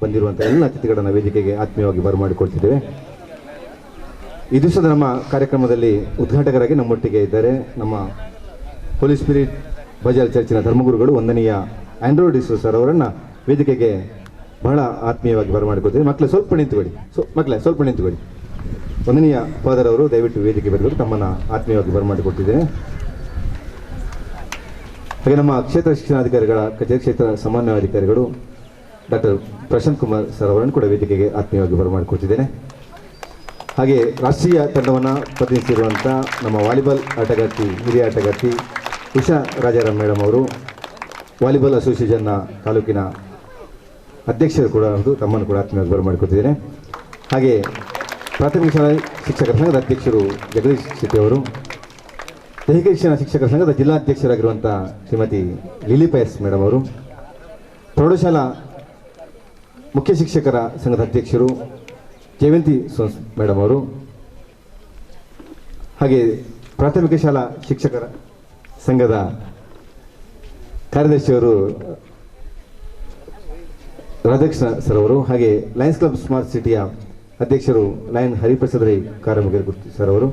ಬಂದಿರುವಂಥ ಎಲ್ಲ ಅತಿಥಿಗಳನ್ನು ವೇದಿಕೆಗೆ ಆತ್ಮೀಯವಾಗಿ ಬರಮಾಡಿಕೊಳ್ತಿದ್ದೇವೆ. ಈ ದಿವಸದ ನಮ್ಮ ಕಾರ್ಯಕ್ರಮದಲ್ಲಿ ಉದ್ಘಾಟಕರಾಗಿ ನಮ್ಮೊಟ್ಟಿಗೆ ಇದ್ದಾರೆ ನಮ್ಮ ಹೋಲಿ ಸ್ಪಿರಿಟ್ ಬಜಾರ್ ಚರ್ಚಿನ ಧರ್ಮಗುರುಗಳು ವಂದನೀಯ ಆಂಡ್ರೋ ಡಿಸೋಜ ಸರ್ ಅವರನ್ನು ವೇದಿಕೆಗೆ ಬಹಳ ಆತ್ಮೀಯವಾಗಿ ಬರಮಾಡಿಕೊಳ್ತೀವಿ. ಮಕ್ಕಳೇ ಸ್ವಲ್ಪ ನಿಂತುಕೊಳ್ಳಿ. ವಂದನೀಯ ಫಾದರ್ ಅವರು ದಯವಿಟ್ಟು ವೇದಿಕೆ ಬರಬೇಕು, ತಮ್ಮನ್ನು ಆತ್ಮೀಯವಾಗಿ ಬರಮಾಡಿಕೊಟ್ಟಿದ್ದೇನೆ. ಹಾಗೆ ನಮ್ಮ ಕ್ಷೇತ್ರ ಶಿಕ್ಷಣಾಧಿಕಾರಿಗಳ ಕಚೇರಿ ಕ್ಷೇತ್ರ ಸಮನ್ವಯಾಧಿಕಾರಿಗಳು ಡಾಕ್ಟರ್ ಪ್ರಶಾಂತ್ ಕುಮಾರ್ ಸರ್ ಅವರನ್ನು ಕೂಡ ವೇದಿಕೆಗೆ ಆತ್ಮೀಯವಾಗಿ ಬರಮಾಡಿಕೊಡ್ತಿದ್ದೇನೆ. ಹಾಗೆ ರಾಷ್ಟ್ರೀಯ ತಂಡವನ್ನು ಪ್ರತಿನಿಧಿಸಿರುವಂಥ ನಮ್ಮ ವಾಲಿಬಾಲ್ ಆಟಗಾರ್ತಿ, ಹಿರಿಯ ಆಟಗಾರ್ತಿ ಉಷಾ ರಾಜಾರಾಮ್ ಮೇಡಮ್ ಅವರು, ವಾಲಿಬಾಲ್ ಅಸೋಸಿಯೇಷನ್ನ ತಾಲೂಕಿನ ಅಧ್ಯಕ್ಷರು ಕೂಡ ಹೌದು, ತಮ್ಮನ್ನು ಕೂಡ ಆತ್ಮೀಯವಾಗಿ ಬರಮಾಡಿಕೊಡ್ತಿದ್ದೇನೆ. ಹಾಗೆ ಪ್ರಾಥಮಿಕ ಶಾಲಾ ಶಿಕ್ಷಕರ ಸಂಘದ ಅಧ್ಯಕ್ಷರು ಜಗದೀಶ್ ಶೆಟ್ಟಿ ಅವರು, ದೈಹಿಕ ಶಿಕ್ಷಣ ಶಿಕ್ಷಕರ ಸಂಘದ ಜಿಲ್ಲಾಧ್ಯಕ್ಷರಾಗಿರುವಂಥ ಶ್ರೀಮತಿ ಲಿಲಿ ಪೈಸ್ ಮೇಡಮ್ ಅವರು, ಪ್ರೌಢಶಾಲಾ ಮುಖ್ಯ ಶಿಕ್ಷಕರ ಸಂಘದ ಅಧ್ಯಕ್ಷರು ಜಯವಂತಿ ಸೋನ್ಸ್ ಮೇಡಮ್ ಅವರು, ಹಾಗೆ ಪ್ರಾಥಮಿಕ ಶಾಲಾ ಶಿಕ್ಷಕರ ಸಂಘದ ಕಾರ್ಯದರ್ಶಿಯವರು ರಾಧಾಕೃಷ್ಣ ಸರ್ ಅವರು, ಹಾಗೆ ಲಯನ್ಸ್ ಕ್ಲಬ್ ಸ್ಮಾರ್ಟ್ ಸಿಟಿಯ ಅಧ್ಯಕ್ಷರು ಲಯನ್ ಹರಿಪ್ರಸಾದ್ ರೈ ಕಾರಮುಗೇರ್ ಸರ್ ಅವರು,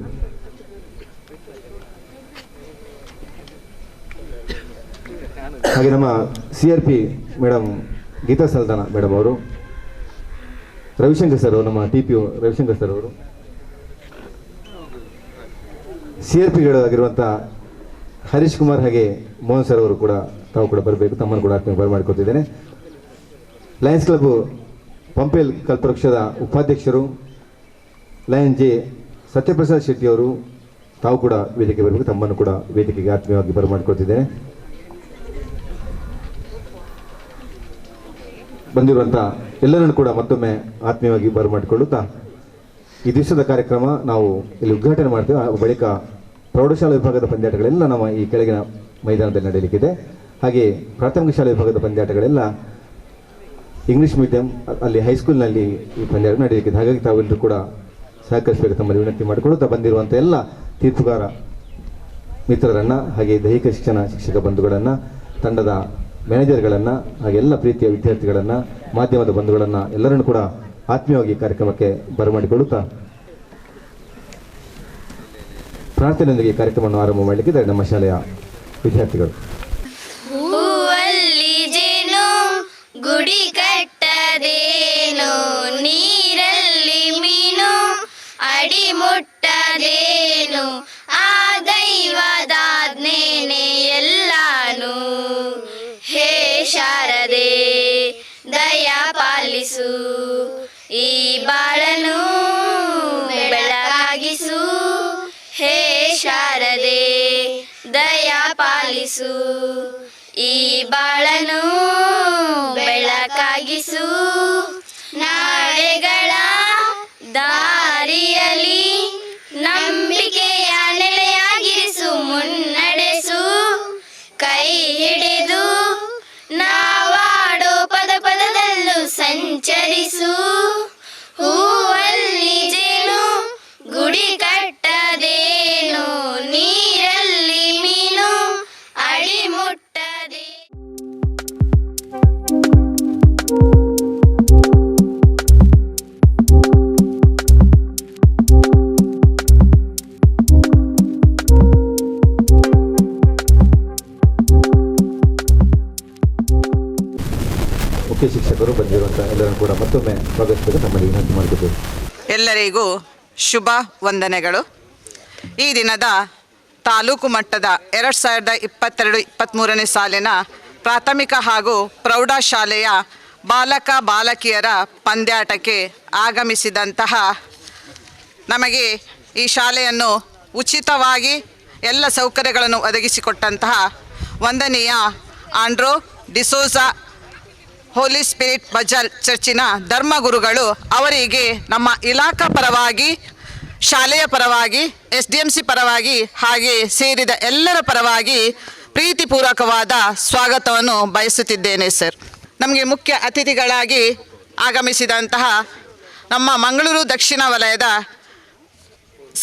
ಹಾಗೆ ನಮ್ಮ CRP ಮೇಡಮ್ ಗೀತಾ ಸಲ್ದಾನ ಮೇಡಮ್ ಅವರು, ರವಿಶಂಕರ್ ಸರ್ ಅವರು, ನಮ್ಮ TPO ರವಿಶಂಕರ್ ಸರ್ ಅವರು, CRPಗಳಾಗಿರುವಂಥ ಹರೀಶ್ ಕುಮಾರ್ ಹಾಗೆ ಮೋಹನ್ ಸರ್ ಅವರು ಕೂಡ ತಾವು ಕೂಡ ಬರಬೇಕು, ತಮ್ಮನ್ನು ಕೂಡ ಆತ್ಮೀಯ ಬರಮಾಡಿಕೊಳ್ತಿದ್ದೇನೆ. ಲಯನ್ಸ್ ಕ್ಲಬ್ ಪಂಪೇಲ್ ಕಲ್ಪವೃಕ್ಷದ ಉಪಾಧ್ಯಕ್ಷರು ಲಯನ್ ಜೆ ಸತ್ಯಪ್ರಸಾದ್ ಶೆಟ್ಟಿ ಅವರು, ತಾವು ಕೂಡ ವೇದಿಕೆ ಬರಬೇಕು, ತಮ್ಮನ್ನು ಕೂಡ ವೇದಿಕೆಗೆ ಆತ್ಮೀಯವಾಗಿ ಬರಮಾಡಿಕೊಳ್ತಿದ್ದೇನೆ. ಬಂದಿರುವಂಥ ಎಲ್ಲರನ್ನು ಕೂಡ ಮತ್ತೊಮ್ಮೆ ಆತ್ಮೀಯವಾಗಿ ಬರಮಾಡಿಕೊಳ್ಳುತ್ತಾ ಈ ದಿವಸದ ಕಾರ್ಯಕ್ರಮ ನಾವು ಇಲ್ಲಿ ಉದ್ಘಾಟನೆ ಮಾಡ್ತೇವೆ. ಬಳಿಕ ಪ್ರೌಢಶಾಲಾ ವಿಭಾಗದ ಪಂದ್ಯಾಟಗಳೆಲ್ಲ ನಮ್ಮ ಈ ಕೆಳಗಿನ ಮೈದಾನದಲ್ಲಿ ನಡೆಯಲಿಕ್ಕಿದೆ. ಹಾಗೆ ಪ್ರಾಥಮಿಕ ಶಾಲಾ ವಿಭಾಗದ ಪಂದ್ಯಾಟಗಳೆಲ್ಲ ಇಂಗ್ಲೀಷ್ ಮೀಡಿಯಂ ಅಲ್ಲಿ ಹೈಸ್ಕೂಲ್ನಲ್ಲಿ ಈ ಪಂದ್ಯಾಟ ನಡೆಯಲಿಕ್ಕಿದೆ. ಹಾಗಾಗಿ ತಾವೆಲ್ಲರೂ ಕೂಡ ಸಹಕರಿಸಬೇಕು ತಮ್ಮಲ್ಲಿ ವಿನಂತಿ ಮಾಡಿಕೊಳ್ಳುತ್ತಾ, ಬಂದಿರುವಂಥ ಎಲ್ಲ ತೀರ್ಪುಗಾರ ಮಿತ್ರರನ್ನು, ಹಾಗೆ ದೈಹಿಕ ಶಿಕ್ಷಣ ಶಿಕ್ಷಕ ಬಂಧುಗಳನ್ನು, ತಂಡದ ಮ್ಯಾನೇಜರ್ಗಳನ್ನು, ಹಾಗೆ ಎಲ್ಲ ಪ್ರೀತಿಯ ವಿದ್ಯಾರ್ಥಿಗಳನ್ನು, ಮಾಧ್ಯಮದ ಬಂಧುಗಳನ್ನು ಎಲ್ಲರನ್ನು ಕೂಡ ಆತ್ಮೀಯವಾಗಿ ಕಾರ್ಯಕ್ರಮಕ್ಕೆ ಬರಮಾಡಿಕೊಳ್ಳುತ್ತಾ ಪ್ರಾರ್ಥನೆಯೊಂದಿಗೆ ಕಾರ್ಯಕ್ರಮವನ್ನು ಆರಂಭ ಮಾಡಲಿಕ್ಕಿದ್ದಾರೆ ನಮ್ಮ ಶಾಲೆಯ ವಿದ್ಯಾರ್ಥಿಗಳು. ಹೂವಲ್ಲಿ ಜೇನು ಗುಡಿ ಕಟ್ಟದೇನು, ನೀರಲ್ಲಿ ಮೀನು ಅಡಿ ಮುಟ್ಟದೇನು, ಆ ದೈವದಾಜ್ಞೆನೇ ಎಲ್ಲಾನು. ಹೇ ಶಾರದೆ ದಯ ಪಾಲಿಸು, ಈ ಬಾಳನು ಬೆಳಗಾಗಿಸು. ಹೇ ಶಾರದೆ ದಯ ಪಾಲಿಸು, ಈ ಬಾಳನು ಬೆಳಕಾಗಿಸು. ನಾಳೆಗಳ ದಾರಿಯಲ್ಲಿ ನಂಬಿಕೆಯ ನೆಲೆಯಾಗಿರಿಸು, ಮುನ್ನಡೆಸು. ಕೈ ಹಿಡಿದು ನಾವಾಡೋ ಪದ ಪದದಲ್ಲೂ ಸಂಚರಿಸು. ಹೂವಲ್ಲಿ ಜೇನು ಗುಡಿ ಕಟ್ಟದೇನು, ನೀರಲ್ಲಿ ಮೀನು ಅಡಿ ಮುಟ್ಟದೆ. ಮುಖ್ಯ ಶಿಕ್ಷಕರು ಬಂದಿರುವಂಥ ಎಲ್ಲರನ್ನು ಕೂಡ ಮತ್ತೊಮ್ಮೆ ಸ್ವಾಗತಿಸಬೇಕು, ತಮ್ಮಲ್ಲಿ ವಿನಂತಿ ಮಾಡಿಕೊಳ್ತೇವೆ. ಎಲ್ಲರಿಗೂ ಶುಭ ವಂದನೆಗಳು. ಈ ದಿನದ ತಾಲೂಕು ಮಟ್ಟದ 2022-23ನೇ ಸಾಲಿನ ಪ್ರಾಥಮಿಕ ಹಾಗೂ ಪ್ರೌಢಶಾಲೆಯ ಬಾಲಕ ಬಾಲಕಿಯರ ಪಂದ್ಯಾಟಕ್ಕೆ ಆಗಮಿಸಿದಂತಹ ನಮಗೆ ಈ ಶಾಲೆಯನ್ನು ಉಚಿತವಾಗಿ ಎಲ್ಲ ಸೌಕರ್ಯಗಳನ್ನು ಒದಗಿಸಿಕೊಟ್ಟಂತಹ ವಂದನೀಯ ಆಂಡ್ರೋ ಡಿಸೋಜ ಹೋಲಿ ಸ್ಪಿರಿಟ್ ಬಜಾರ್ ಚರ್ಚಿನ ಧರ್ಮಗುರುಗಳು ಅವರಿಗೆ ನಮ್ಮ ಇಲಾಖಾ ಪರವಾಗಿ, ಶಾಲೆಯ ಪರವಾಗಿ, SDMC ಪರವಾಗಿ, ಹಾಗೆ ಸೇರಿದ ಎಲ್ಲರ ಪರವಾಗಿ ಪ್ರೀತಿಪೂರ್ವಕವಾದ ಸ್ವಾಗತವನ್ನು ಬಯಸುತ್ತಿದ್ದೇನೆ ಸರ್. ನಮಗೆ ಮುಖ್ಯ ಅತಿಥಿಗಳಾಗಿ ಆಗಮಿಸಿದಂತಹ ನಮ್ಮ ಮಂಗಳೂರು ದಕ್ಷಿಣ ವಲಯದ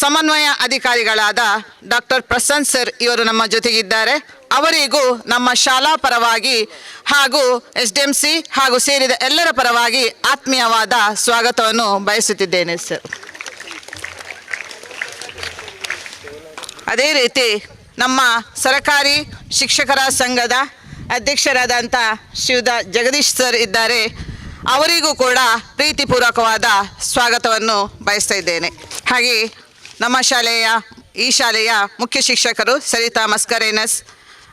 ಸಮನ್ವಯ ಅಧಿಕಾರಿಗಳಾದ ಡಾಕ್ಟರ್ ಪ್ರಸನ್ನ ಸರ್ ಇವರು ನಮ್ಮ ಜೊತೆಗಿದ್ದಾರೆ. ಅವರಿಗೂ ನಮ್ಮ ಶಾಲಾ ಪರವಾಗಿ ಹಾಗೂ SDMC ಹಾಗೂ ಸೇರಿದ ಎಲ್ಲರ ಪರವಾಗಿ ಆತ್ಮೀಯವಾದ ಸ್ವಾಗತವನ್ನು ಬಯಸುತ್ತಿದ್ದೇನೆ ಸರ್. ಅದೇ ರೀತಿ ನಮ್ಮ ಸರಕಾರಿ ಶಿಕ್ಷಕರ ಸಂಘದ ಅಧ್ಯಕ್ಷರಾದಂಥ ಶ್ರೀಯುತ ಜಗದೀಶ್ ಸರ್ ಇದ್ದಾರೆ. ಅವರಿಗೂ ಕೂಡ ಪ್ರೀತಿಪೂರ್ವಕವಾದ ಸ್ವಾಗತವನ್ನು ಬಯಸ್ತಾ ಇದ್ದೇನೆ. ಹಾಗೆ ನಮ್ಮ ಈ ಶಾಲೆಯ ಮುಖ್ಯ ಶಿಕ್ಷಕರು ಸರಿತಾ ಮಸ್ಕರೇನಸ್,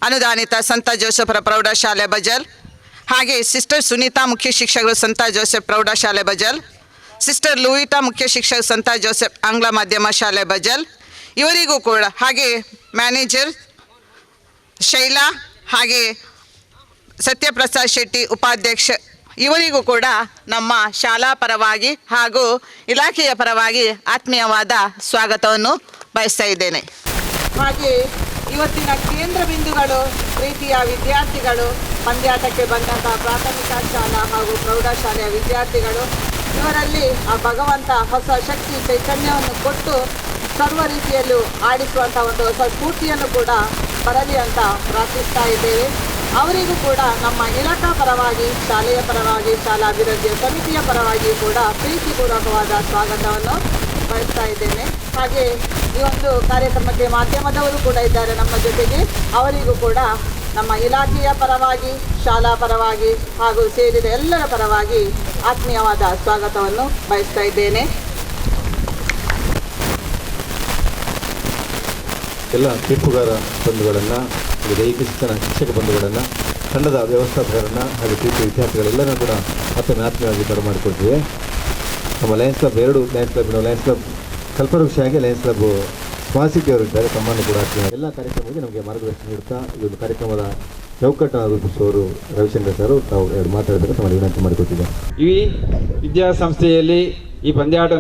ಅನುದಾನಿತ ಸಂತ ಜೋಸೆಫರ ಪ್ರೌಢಶಾಲೆ ಬಜಲ್, ಹಾಗೆ ಸಿಸ್ಟರ್ ಸುನೀತಾ ಮುಖ್ಯ ಶಿಕ್ಷಕರು ಸಂತ ಜೋಸೆಫ್ ಪ್ರೌಢಶಾಲೆ ಬಜಲ್, ಸಿಸ್ಟರ್ ಲೂಯಿಟಾ ಮುಖ್ಯ ಶಿಕ್ಷಕರು ಸಂತ ಜೋಸೆಫ್ ಆಂಗ್ಲ ಮಾಧ್ಯಮ ಶಾಲೆ ಬಜಲ್, ಇವರಿಗೂ ಕೂಡ ಹಾಗೆ ಮ್ಯಾನೇಜರ್ ಶೈಲಾ ಹಾಗೆ ಸತ್ಯಪ್ರಸಾದ್ ಶೆಟ್ಟಿ ಉಪಾಧ್ಯಕ್ಷ, ಇವರಿಗೂ ಕೂಡ ನಮ್ಮ ಶಾಲಾ ಪರವಾಗಿ ಹಾಗೂ ಇಲಾಖೆಯ ಪರವಾಗಿ ಆತ್ಮೀಯವಾದ ಸ್ವಾಗತವನ್ನು ಬಯಸ್ತಾ ಇದ್ದೇನೆ. ಹಾಗೆ ಇವತ್ತಿನ ಕೇಂದ್ರ ಬಿಂದುಗಳು ಪ್ರೀತಿಯ ವಿದ್ಯಾರ್ಥಿಗಳು, ಪಂದ್ಯಾಟಕ್ಕೆ ಬಂದಂಥ ಪ್ರಾಥಮಿಕ ಶಾಲಾ ಹಾಗೂ ಪ್ರೌಢಶಾಲೆಯ ವಿದ್ಯಾರ್ಥಿಗಳು, ಇವರಲ್ಲಿ ಆ ಭಗವಂತ ಹೊಸ ಶಕ್ತಿ ಚೈತನ್ಯವನ್ನು ಕೊಟ್ಟು ಸರ್ವ ರೀತಿಯಲ್ಲೂ ಆಡಿಸುವಂಥ ಒಂದು ಹೊಸ ಸ್ಫೂರ್ತಿಯನ್ನು ಕೂಡ ಬರಲಿ ಅಂತ ಪ್ರಾರ್ಥಿಸ್ತಾ ಇದ್ದೇವೆ. ಅವರಿಗೂ ಕೂಡ ನಮ್ಮ ಇಲಾಖಾ ಪರವಾಗಿ, ಶಾಲೆಯ ಪರವಾಗಿ, ಶಾಲಾ ಅಭಿವೃದ್ಧಿಯ ಸಮಿತಿಯ ಪರವಾಗಿ ಕೂಡ ಪ್ರೀತಿಪೂರ್ವಕವಾದ ಸ್ವಾಗತವನ್ನು ಬಯಸ್ತಾ ಇದ್ದೇನೆ. ಹಾಗೆ ಈ ಒಂದು ಕಾರ್ಯಕ್ರಮಕ್ಕೆ ಮಾಧ್ಯಮದವರು ಕೂಡ ಇದ್ದಾರೆ ನಮ್ಮ ಜೊತೆಗೆ. ಅವರಿಗೂ ಕೂಡ ನಮ್ಮ ಇಲಾಖೆಯ ಪರವಾಗಿ, ಶಾಲಾ ಪರವಾಗಿ ಹಾಗೂ ಸೇರಿದ ಎಲ್ಲರ ಪರವಾಗಿ ಆತ್ಮೀಯವಾದ ಸ್ವಾಗತವನ್ನು ಬಯಸ್ತಾ ಇದ್ದೇನೆ. ಎಲ್ಲ ತೀರ್ಪುಗಾರ ಬಂಧುಗಳನ್ನು, ದೈಹಿಕ ಶಿಕ್ಷಣ ಶಿಕ್ಷಕ ಬಂಧುಗಳನ್ನು, ತಂಡದ ವ್ಯವಸ್ಥಾಪಕರನ್ನು ಹಾಗೂ ಪ್ರೀತಿ ವಿದ್ಯಾರ್ಥಿಗಳೆಲ್ಲರೂ ಕೂಡ ಮತ್ತೊಮ್ಮೆ ಆತ್ಮೀಯವಾಗಿ ಬರಮಾಡಿಕೊಳ್ತೀವಿ. ನಮ್ಮ Lions club 2 Lions club, Lions club ಕಲ್ಪವೃಕ್ಷ ಹಾಗೆ ಲಯನ್ಸ್ ಕ್ಲಬ್ ಸ್ಮಾರ್ಟ್ ಸಿಟಿ ಅವರು ಇದ್ದಾರೆ. ತಮ್ಮನ್ನು ಕೂಡ ಆತ್ಮೀಯ ಎಲ್ಲ ಕಾರ್ಯಕ್ರಮಕ್ಕೆ ನಮಗೆ ಮಾರ್ಗದರ್ಶನ ನೀಡುತ್ತಾ ಈ ಒಂದು ಕಾರ್ಯಕ್ರಮದ ಚೌಕಟ್ಟನ್ನು ರೂಪಿಸುವವರು ರವಿಶಂಕರ್ ಸರ್ ತಾವು 2 ಮಾತಾಡಬೇಕು ತಮ್ಮಲ್ಲಿ ವಿನಂತಿ ಮಾಡಿಕೊಟ್ಟಿದ್ದಾರೆ. ಈ ವಿದ್ಯಾಸಂಸ್ಥೆಯಲ್ಲಿ ಈ ಪಂದ್ಯಾಟ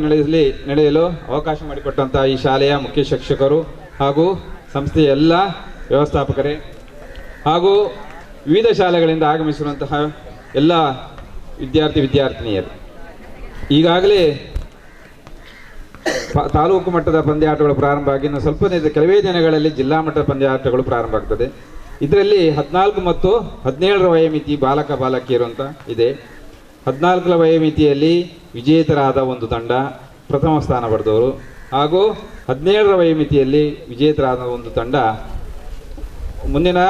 ನಡೆಯಲು ಅವಕಾಶ ಮಾಡಿಕೊಟ್ಟಂಥ ಈ ಶಾಲೆಯ ಮುಖ್ಯ ಶಿಕ್ಷಕರು ಹಾಗೂ ಸಂಸ್ಥೆಯ ಎಲ್ಲ ವ್ಯವಸ್ಥಾಪಕರೇ ಹಾಗೂ ವಿವಿಧ ಶಾಲೆಗಳಿಂದ ಆಗಮಿಸಿರುವಂತಹ ಎಲ್ಲ ವಿದ್ಯಾರ್ಥಿನಿಯರು, ಈಗಾಗಲೇ ತಾಲೂಕು ಮಟ್ಟದ ಪಂದ್ಯಾಟಗಳು ಪ್ರಾರಂಭ ಆಗಿ ಇನ್ನು ಕೆಲವೇ ದಿನಗಳಲ್ಲಿ ಜಿಲ್ಲಾ ಮಟ್ಟದ ಪಂದ್ಯಾಟಗಳು ಪ್ರಾರಂಭ ಆಗ್ತದೆ. ಇದರಲ್ಲಿ 14 ಮತ್ತು 17ರ ವಯೋಮಿತಿ ಬಾಲಕ ಬಾಲಕಿಯರು ಅಂತ ಇದೆ. 14ರ ವಯೋಮಿತಿಯಲ್ಲಿ ವಿಜೇತರಾದ ಒಂದು ತಂಡ ಪ್ರಥಮ ಸ್ಥಾನ ಪಡೆದವರು ಹಾಗೂ 17ರ ವಯೋಮಿತಿಯಲ್ಲಿ ವಿಜೇತರಾದ ಒಂದು ತಂಡ ಮುಂದಿನ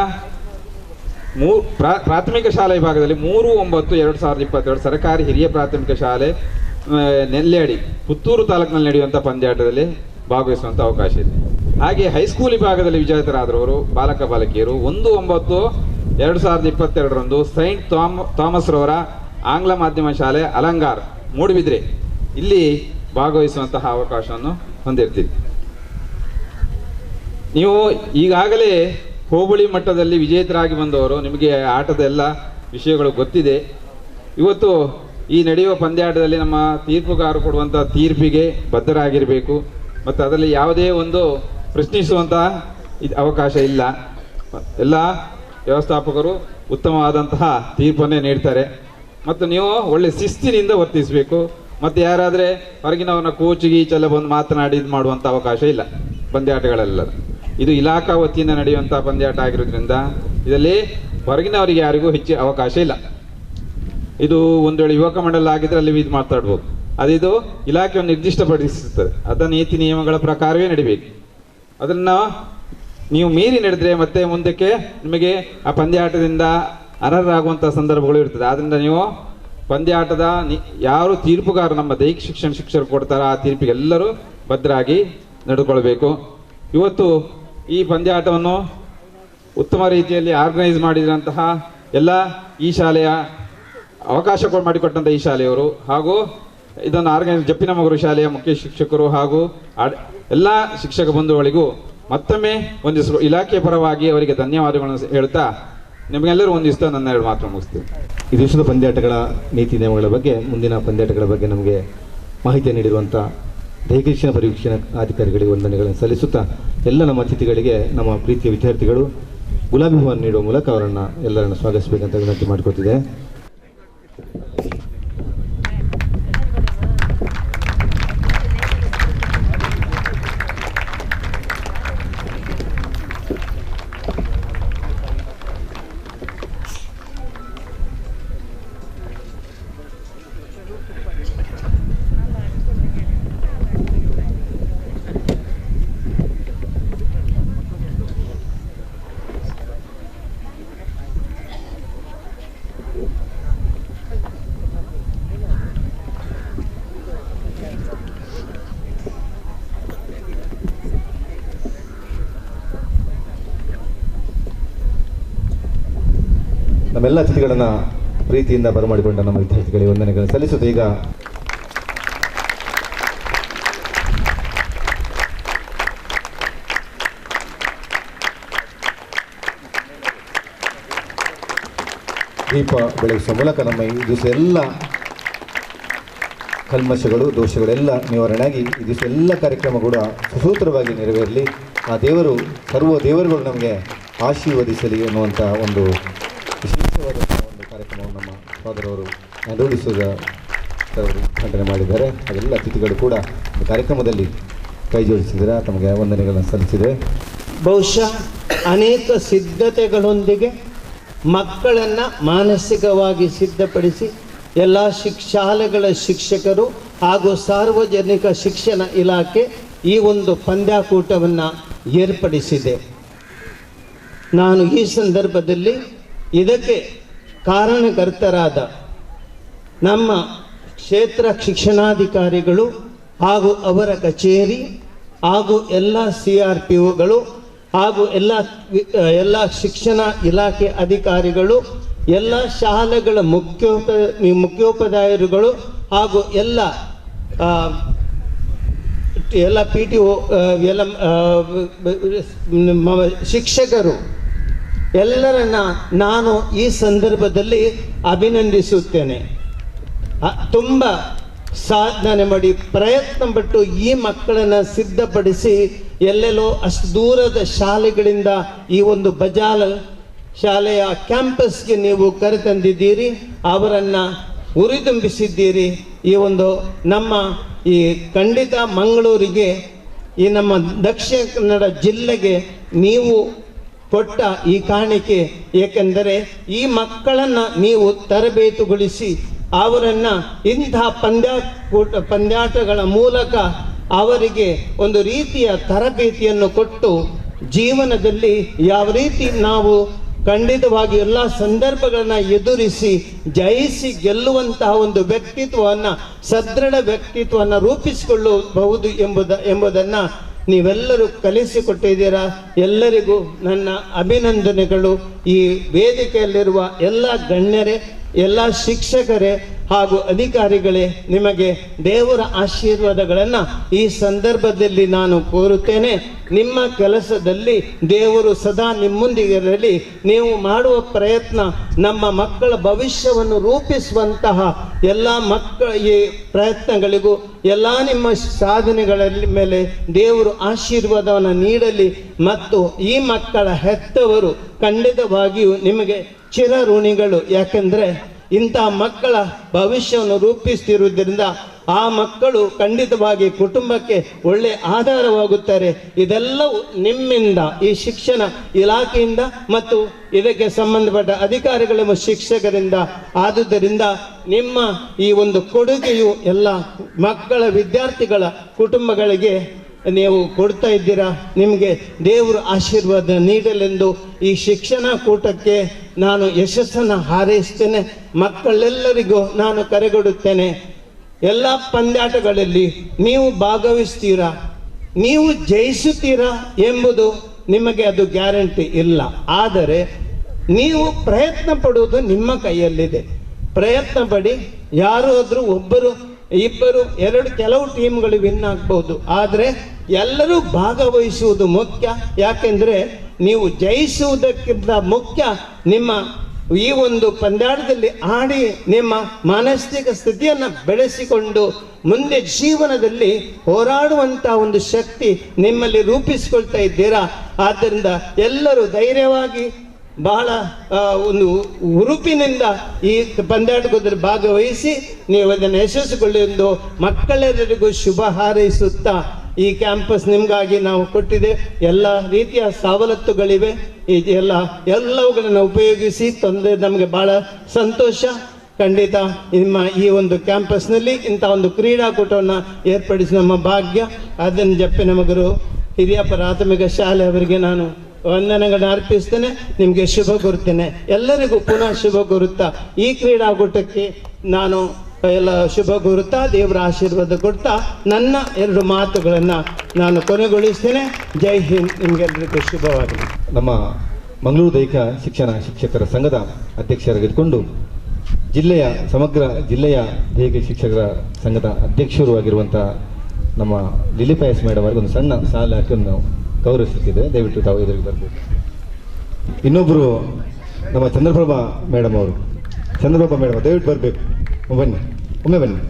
ಪ್ರಾಥಮಿಕ ಶಾಲಾ ವಿಭಾಗದಲ್ಲಿ 3/9/2022 ಸರ್ಕಾರಿ ಹಿರಿಯ ಪ್ರಾಥಮಿಕ ಶಾಲೆ ನೆಲ್ಯಾಡಿ ಪುತ್ತೂರು ತಾಲೂಕಿನಲ್ಲಿ ನಡೆಯುವಂಥ ಪಂದ್ಯಾಟದಲ್ಲಿ ಭಾಗವಹಿಸುವಂಥ ಅವಕಾಶ ಇದೆ. ಹಾಗೆ ಹೈಸ್ಕೂಲ್ ವಿಭಾಗದಲ್ಲಿ ವಿಜೇತರಾದವರು ಬಾಲಕ ಬಾಲಕಿಯರು 1/9/2022 ಸೈಂಟ್ ಥಾಮಸ್ ರವರ ಆಂಗ್ಲ ಮಾಧ್ಯಮ ಶಾಲೆ ಅಲಂಗಾರ್ ಮೂಡುಬಿದ್ರೆ ಇಲ್ಲಿ ಭಾಗವಹಿಸುವಂತಹ ಅವಕಾಶವನ್ನು ಹೊಂದಿರ್ತೀವಿ. ನೀವು ಈಗಾಗಲೇ ಹೋಬಳಿ ಮಟ್ಟದಲ್ಲಿ ವಿಜೇತರಾಗಿ ಬಂದವರು, ನಿಮಗೆ ಆಟದ ಎಲ್ಲ ವಿಷಯಗಳು ಗೊತ್ತಿದೆ. ಇವತ್ತು ಈ ನಡೆಯುವ ಪಂದ್ಯಾಟದಲ್ಲಿ ನಮ್ಮ ತೀರ್ಪುಗಾರರು ಕೊಡುವಂಥ ತೀರ್ಪಿಗೆ ಬದ್ಧರಾಗಿರಬೇಕು ಮತ್ತು ಅದರಲ್ಲಿ ಯಾವುದೇ ಒಂದು ಪ್ರಶ್ನಿಸುವಂಥ ಅವಕಾಶ ಇಲ್ಲ. ಎಲ್ಲ ವ್ಯವಸ್ಥಾಪಕರು ಉತ್ತಮವಾದಂತಹ ತೀರ್ಪನ್ನೇ ನೀಡ್ತಾರೆ ಮತ್ತು ನೀವು ಒಳ್ಳೆ ಶಿಸ್ತಿನಿಂದ ವರ್ತಿಸಬೇಕು. ಮತ್ತು ಯಾರಾದರೆ ಹೊರಗಿನವ್ರನ್ನ ಕೋಚಿಗೆ ಈಚೆಲ್ಲ ಬಂದು ಮಾತನಾಡಿ ಇದು ಮಾಡುವಂಥ ಅವಕಾಶ ಇಲ್ಲ ಪಂದ್ಯಾಟಗಳೆಲ್ಲ. ಇದು ಇಲಾಖಾ ವತಿಯಿಂದ ನಡೆಯುವಂಥ ಪಂದ್ಯಾಟ ಆಗಿರೋದ್ರಿಂದ ಇದರಲ್ಲಿ ಹೊರಗಿನವರಿಗೆ ಯಾರಿಗೂ ಹೆಚ್ಚು ಅವಕಾಶ ಇಲ್ಲ. ಇದು ಒಂದು ವೇಳೆ ಯುವಕ ಮಂಡಲ ಆಗಿದ್ರೆ ಅಲ್ಲಿ ಇದು ಮಾತಾಡ್ಬೋದು. ಅದಿದು ಇಲಾಖೆಯನ್ನು ನಿರ್ದಿಷ್ಟಪಡಿಸುತ್ತದೆ. ಅದ ನೀತಿ ನಿಯಮಗಳ ಪ್ರಕಾರವೇ ನಡಿಬೇಕು. ಅದನ್ನು ನೀವು ಮೀರಿ ನಡೆದರೆ ಮತ್ತೆ ಮುಂದಕ್ಕೆ ನಿಮಗೆ ಆ ಪಂದ್ಯಾಟದಿಂದ ಅನರ್ಹರಾಗುವಂಥ ಸಂದರ್ಭಗಳು ಇರ್ತದೆ. ಆದ್ದರಿಂದ ನೀವು ಪಂದ್ಯಾಟದ ಯಾರು ತೀರ್ಪುಗಾರ ನಮ್ಮ ದೈಹಿಕ ಶಿಕ್ಷಕರು ಕೊಡ್ತಾರೋ ಆ ತೀರ್ಪಿಗೆ ಎಲ್ಲರೂ ಭದ್ರಾಗಿ ನಡೆದುಕೊಳ್ಬೇಕು. ಇವತ್ತು ಈ ಪಂದ್ಯಾಟವನ್ನು ಉತ್ತಮ ರೀತಿಯಲ್ಲಿ ಆರ್ಗನೈಸ್ ಮಾಡಿದಂತಹ ಎಲ್ಲ ಈ ಶಾಲೆಯ ಅವಕಾಶ ಮಾಡಿಕೊಟ್ಟಂಥ ಈ ಶಾಲೆಯವರು ಹಾಗೂ ಇದನ್ನು ಆರ್ಗನೈಸ್ ಜಪ್ಪಿನಮಗರು ಶಾಲೆಯ ಮುಖ್ಯ ಶಿಕ್ಷಕರು ಹಾಗೂ ಎಲ್ಲ ಶಿಕ್ಷಕ ಬಂಧುಗಳಿಗೂ ಮತ್ತೊಮ್ಮೆ ಒಂದಿಷ್ಟು ಇಲಾಖೆಯ ಪರವಾಗಿ ಅವರಿಗೆ ಧನ್ಯವಾದಗಳನ್ನು ಹೇಳ್ತಾ ನಿಮಗೆಲ್ಲರೂ ಒಂದಿಸ್ತಾ ನನ್ನ 2 ಮಾತು ಮುಗಿಸ್ತೀನಿ. ಈ ದೇಶದ ಪಂದ್ಯಾಟಗಳ ನೀತಿ ನಿಯಮಗಳ ಬಗ್ಗೆ, ಮುಂದಿನ ಪಂದ್ಯಾಟಗಳ ಬಗ್ಗೆ ನಮಗೆ ಮಾಹಿತಿ ನೀಡಿರುವಂಥ ದೈಹಿಕ ಶಿಕ್ಷಣ ಪರಿವೀಕ್ಷಣಾ ಅಧಿಕಾರಿಗಳಿಗೆ ವಂದನೆಗಳನ್ನು ಸಲ್ಲಿಸುತ್ತಾ ಎಲ್ಲ ನಮ್ಮ ಅತಿಥಿಗಳಿಗೆ ನಮ್ಮ ಪ್ರೀತಿಯ ವಿದ್ಯಾರ್ಥಿಗಳು ಗುಲಾಬಿ ಹೂವನ್ನು ನೀಡುವ ಮೂಲಕ ಅವರನ್ನು ಎಲ್ಲರನ್ನು ಸ್ವಾಗತಿಸಬೇಕಂತ ವಿನಂತಿ ಮಾಡಿಕೊಳ್ತಿದೆ. ನಮ್ಮೆಲ್ಲ ಅತಿಥಿಗಳನ್ನು ಪ್ರೀತಿಯಿಂದ ಬರಮಾಡಿಕೊಂಡ ನಮ್ಮ ವಿದ್ಯಾರ್ಥಿಗಳಿಗೆ ವಂದನೆಗಳನ್ನು ಸಲ್ಲಿಸುತ್ತೆ. ಈಗ ದೀಪ ಬೆಳಗಿಸುವ ಮೂಲಕ ನಮ್ಮ ಈ ದಿವಸ ಎಲ್ಲ ಕಲ್ಮಶಗಳು ದೋಷಗಳೆಲ್ಲ ನಿವಾರಣೆಯಾಗಿ ಈ ದಿವಸ ಎಲ್ಲ ಕಾರ್ಯಕ್ರಮ ಕೂಡ ಸುಸೂತ್ರವಾಗಿ ನೆರವೇರಲಿ. ಆ ದೇವರು ಸರ್ವ ದೇವರುಗಳು ನಮಗೆ ಆಶೀರ್ವದಿಸಲಿ ಎನ್ನುವಂಥ ಒಂದು ವಿಶೇಷವಾದಂಥ ಒಂದು ಕಾರ್ಯಕ್ರಮವನ್ನು ನಮ್ಮ ಸಹೋದರವರು ರೂಢಿಸುವರು ಖಂಡನೆ ಮಾಡಿದ್ದಾರೆ. ಅದೆಲ್ಲ ಅತಿಥಿಗಳು ಕೂಡ ಈ ಕಾರ್ಯಕ್ರಮದಲ್ಲಿ ಕೈ ಜೋಡಿಸಿದರೆ ತಮಗೆ ವಂದನೆಗಳನ್ನು ಸಲ್ಲಿಸಿದೆ. ಬಹುಶಃ ಅನೇಕ ಸಿದ್ಧತೆಗಳೊಂದಿಗೆ ಮಕ್ಕಳನ್ನು ಮಾನಸಿಕವಾಗಿ ಸಿದ್ಧಪಡಿಸಿ ಎಲ್ಲ ಶಾಲೆಗಳ ಶಿಕ್ಷಕರು ಹಾಗೂ ಸಾರ್ವಜನಿಕ ಶಿಕ್ಷಣ ಇಲಾಖೆ ಈ ಒಂದು ಪಂದ್ಯಾಕೂಟವನ್ನು ಏರ್ಪಡಿಸಿದೆ. ನಾನು ಈ ಸಂದರ್ಭದಲ್ಲಿ ಇದಕ್ಕೆ ಕಾರಣಕರ್ತರಾದ ನಮ್ಮ ಕ್ಷೇತ್ರ ಶಿಕ್ಷಣಾಧಿಕಾರಿಗಳು ಹಾಗೂ ಅವರ ಕಚೇರಿ ಹಾಗೂ ಎಲ್ಲ CRPOಗಳು ಹಾಗೂ ಎಲ್ಲ ಶಿಕ್ಷಣ ಇಲಾಖೆ ಅಧಿಕಾರಿಗಳು, ಎಲ್ಲ ಶಾಲೆಗಳ ಮುಖ್ಯೋಪಾಧ್ಯಾಯರುಗಳು ಹಾಗೂ ಎಲ್ಲ PTO ಎಲ್ಲ ಶಿಕ್ಷಕರು ಎಲ್ಲರನ್ನ ನಾನು ಈ ಸಂದರ್ಭದಲ್ಲಿ ಅಭಿನಂದಿಸುತ್ತೇನೆ. ತುಂಬ ಸಾಧನೆ ಮಾಡಿ ಪ್ರಯತ್ನ ಪಟ್ಟು ಈ ಮಕ್ಕಳನ್ನು ಸಿದ್ಧಪಡಿಸಿ ಎಲ್ಲೆಲ್ಲೋ ಅಷ್ಟು ದೂರದ ಶಾಲೆಗಳಿಂದ ಈ ಒಂದು ಬಜಾಲ ಶಾಲೆಯ ಕ್ಯಾಂಪಸ್ಗೆ ನೀವು ಕರೆತಂದಿದ್ದೀರಿ, ಅವರನ್ನು ಹುರಿದುಂಬಿಸಿದ್ದೀರಿ. ಈ ಒಂದು ನಮ್ಮ ಈ ಖಂಡಿತ ಮಂಗಳೂರಿಗೆ, ಈ ನಮ್ಮ ದಕ್ಷಿಣ ಕನ್ನಡ ಜಿಲ್ಲೆಗೆ ನೀವು ಕೊಟ್ಟ ಈ ಕಾಣಿಕೆ. ಏಕೆಂದರೆ ಈ ಮಕ್ಕಳನ್ನು ನೀವು ತರಬೇತುಗೊಳಿಸಿ ಅವರನ್ನು ಇಂತಹ ಪಂದ್ಯಾಟಗಳ ಮೂಲಕ ಅವರಿಗೆ ಒಂದು ರೀತಿಯ ತರಬೇತಿಯನ್ನು ಕೊಟ್ಟು ಜೀವನದಲ್ಲಿ ಯಾವ ರೀತಿ ನಾವು ಖಂಡಿತವಾಗಿ ಎಲ್ಲ ಸಂದರ್ಭಗಳನ್ನು ಎದುರಿಸಿ ಜಯಿಸಿ ಗೆಲ್ಲುವಂತಹ ಒಂದು ವ್ಯಕ್ತಿತ್ವವನ್ನು, ಸದೃಢ ವ್ಯಕ್ತಿತ್ವವನ್ನು ರೂಪಿಸಿಕೊಳ್ಳಬಹುದು ಎಂಬುದನ್ನು ನೀವೆಲ್ಲರೂ ಕಲಿಸಿಕೊಟ್ಟಿದ್ದೀರಾ. ಎಲ್ಲರಿಗೂ ನನ್ನ ಅಭಿನಂದನೆಗಳು. ಈ ವೇದಿಕೆಯಲ್ಲಿರುವ ಎಲ್ಲ ಗಣ್ಯರೇ, ಎಲ್ಲ ಶಿಕ್ಷಕರೇ ಹಾಗೂ ಅಧಿಕಾರಿಗಳೇ, ನಿಮಗೆ ದೇವರ ಆಶೀರ್ವಾದಗಳನ್ನು ಈ ಸಂದರ್ಭದಲ್ಲಿ ನಾನು ಕೋರುತ್ತೇನೆ. ನಿಮ್ಮ ಕೆಲಸದಲ್ಲಿ ದೇವರು ಸದಾ ನಿಮ್ಮೊಂದಿಗಿರಲಿ. ನೀವು ಮಾಡುವ ಪ್ರಯತ್ನ ನಮ್ಮ ಮಕ್ಕಳ ಭವಿಷ್ಯವನ್ನು ರೂಪಿಸುವಂತಹ ಎಲ್ಲ ಈ ಪ್ರಯತ್ನಗಳಿಗೂ ಎಲ್ಲ ನಿಮ್ಮ ಸಾಧನೆಗಳ ಮೇಲೆ ದೇವರು ಆಶೀರ್ವಾದವನ್ನು ನೀಡಲಿ. ಮತ್ತು ಈ ಮಕ್ಕಳ ಹೆತ್ತವರು ಖಂಡಿತವಾಗಿಯೂ ನಿಮಗೆ ಚಿರಋಣಿಗಳು. ಯಾಕೆಂದರೆ ಇಂಥ ಮಕ್ಕಳ ಭವಿಷ್ಯವನ್ನು ರೂಪಿಸ್ತಿರುವುದರಿಂದ ಆ ಮಕ್ಕಳು ಖಂಡಿತವಾಗಿ ಕುಟುಂಬಕ್ಕೆ ಒಳ್ಳೆಯ ಆಧಾರವಾಗುತ್ತಾರೆ. ಇದೆಲ್ಲವೂ ನಿಮ್ಮಿಂದ, ಈ ಶಿಕ್ಷಣ ಇಲಾಖೆಯಿಂದ ಮತ್ತು ಇದಕ್ಕೆ ಸಂಬಂಧಪಟ್ಟ ಅಧಿಕಾರಿಗಳ ಮತ್ತು ಶಿಕ್ಷಕರಿಂದ. ಆದುದರಿಂದ ನಿಮ್ಮ ಈ ಒಂದು ಕೊಡುಗೆಯು ಎಲ್ಲ ಮಕ್ಕಳ ವಿದ್ಯಾರ್ಥಿಗಳ ಕುಟುಂಬಗಳಿಗೆ ನೀವು ಕೊಡ್ತಾ ಇದ್ದೀರಾ. ನಿಮಗೆ ದೇವರು ಆಶೀರ್ವಾದ ನೀಡಲೆಂದು ಈ ಶಿಕ್ಷಣ ಕೂಟಕ್ಕೆ ನಾನು ಯಶಸ್ಸನ್ನು ಹಾರೈಸ್ತೇನೆ. ಮಕ್ಕಳೆಲ್ಲರಿಗೂ ನಾನು ಕರೆಗೊಡುತ್ತೇನೆ, ಎಲ್ಲ ಪಂದ್ಯಾಟಗಳಲ್ಲಿ ನೀವು ಭಾಗವಹಿಸ್ತೀರಾ, ನೀವು ಜಯಿಸುತ್ತೀರಾ ಎಂಬುದು ನಿಮಗೆ ಅದು ಗ್ಯಾರಂಟಿ ಇಲ್ಲ. ಆದರೆ ನೀವು ಪ್ರಯತ್ನ ಪಡುವುದು ನಿಮ್ಮ ಕೈಯಲ್ಲಿದೆ. ಪ್ರಯತ್ನ ಪಡಿ. ಯಾರಾದರೂ ಒಬ್ಬರು ಇಬ್ಬರು ಕೆಲವು ಟೀಮ್ಗಳು ವಿನ್ ಆಗ್ಬೋದು, ಆದರೆ ಎಲ್ಲರೂ ಭಾಗವಹಿಸುವುದು ಮುಖ್ಯ. ಯಾಕೆಂದರೆ ನೀವು ಜಯಿಸುವುದಕ್ಕಿಂತ ಮುಖ್ಯ ನಿಮ್ಮ ಈ ಒಂದು ಪಂದ್ಯಾಟದಲ್ಲಿ ಆಡಿ ನಿಮ್ಮ ಮಾನಸಿಕ ಸ್ಥಿತಿಯನ್ನು ಬೆಳೆಸಿಕೊಂಡು ಮುಂದೆ ಜೀವನದಲ್ಲಿ ಹೋರಾಡುವಂಥ ಒಂದು ಶಕ್ತಿ ನಿಮ್ಮಲ್ಲಿ ರೂಪಿಸಿಕೊಳ್ತಾ ಇದ್ದೀರಾ. ಆದ್ದರಿಂದ ಎಲ್ಲರೂ ಧೈರ್ಯವಾಗಿ ಬಹಳ ಒಂದು ಹುರುಪಿನಿಂದ ಈ ಪಂದ್ಯಾಟದಲ್ಲಿ ಭಾಗವಹಿಸಿ ನೀವು ಅದನ್ನು ಯಶಸ್ಸುಗೊಳ್ಳಿ ಎಂದು ಮಕ್ಕಳೆಲ್ಲರಿಗೂ ಶುಭ ಹಾರೈಸುತ್ತಾ, ಈ ಕ್ಯಾಂಪಸ್ ನಿಮಗಾಗಿ ನಾವು ಕೊಟ್ಟಿದೆ. ಎಲ್ಲ ರೀತಿಯ ಸವಲತ್ತುಗಳಿವೆ. ಎಲ್ಲವುಗಳನ್ನು ಉಪಯೋಗಿಸಿ ತೊಂದರೆ ನಮಗೆ ಭಾಳ ಸಂತೋಷ. ಖಂಡಿತ ನಿಮ್ಮ ಈ ಒಂದು ಕ್ಯಾಂಪಸ್ನಲ್ಲಿ ಇಂಥ ಒಂದು ಕ್ರೀಡಾಕೂಟವನ್ನು ಏರ್ಪಡಿಸಿ ನಮ್ಮ ಭಾಗ್ಯ. ಅದನ್ನು ಜಪ್ಪೆ ನಮಗರು ಹಿರಿಯ ಪ್ರಾಥಮಿಕ ಶಾಲೆ ಅವರಿಗೆ ನಾನು ವಂದನೆಗಳನ್ನು ಅರ್ಪಿಸ್ತೇನೆ. ನಿಮಗೆ ಶುಭ ಕೋರುತ್ತೇನೆ. ಎಲ್ಲರಿಗೂ ಪುನಃ ಶುಭ ಕೋರುತ್ತಾ ಈ ಕ್ರೀಡಾಕೂಟಕ್ಕೆ ನಾನು ಎಲ್ಲ ಶುಭ ಕೋರುತ್ತಾ ದೇವರ ಆಶೀರ್ವಾದ ಕೊಡ್ತಾ ನನ್ನ ಎರಡು ಮಾತುಗಳನ್ನು ನಾನು ಕೊನೆಗೊಳಿಸ್ತೇನೆ. ಜೈ ಹಿಂದ್. ನಿಮಗೆಲ್ಲರಿಗೂ ಶುಭವಾಗಲಿ. ನಮ್ಮ ಮಂಗಳೂರು ದೈಹಿಕ ಶಿಕ್ಷಕರ ಸಂಘದ ಅಧ್ಯಕ್ಷರಾಗಿದ್ದುಕೊಂಡು ಸಮಗ್ರ ಜಿಲ್ಲೆಯ ದೈಹಿಕ ಶಿಕ್ಷಕರ ಸಂಘದ ಅಧ್ಯಕ್ಷರು ಆಗಿರುವಂಥ ನಮ್ಮ ಲಿಲಿಪಾಯಸ್ ಮೇಡಮ್ ಅವರಿಗೆ ಒಂದು ಸಣ್ಣ ಸಾಲ ಹಾಕಿ ನಾವು ಗೌರವಿಸುತ್ತಿದ್ದೇವೆ. ದಯವಿಟ್ಟು ತಾವು ಎದುರಿಗೆ ಬರಬೇಕು. ಇನ್ನೊಬ್ಬರು ನಮ್ಮ ಚಂದ್ರಪ್ರಭಾ ಮೇಡಮ್ ಅವರು, ದಯವಿಟ್ಟು ಬರಬೇಕು. ಒಮ್ಮೆ ಬನ್ನಿ.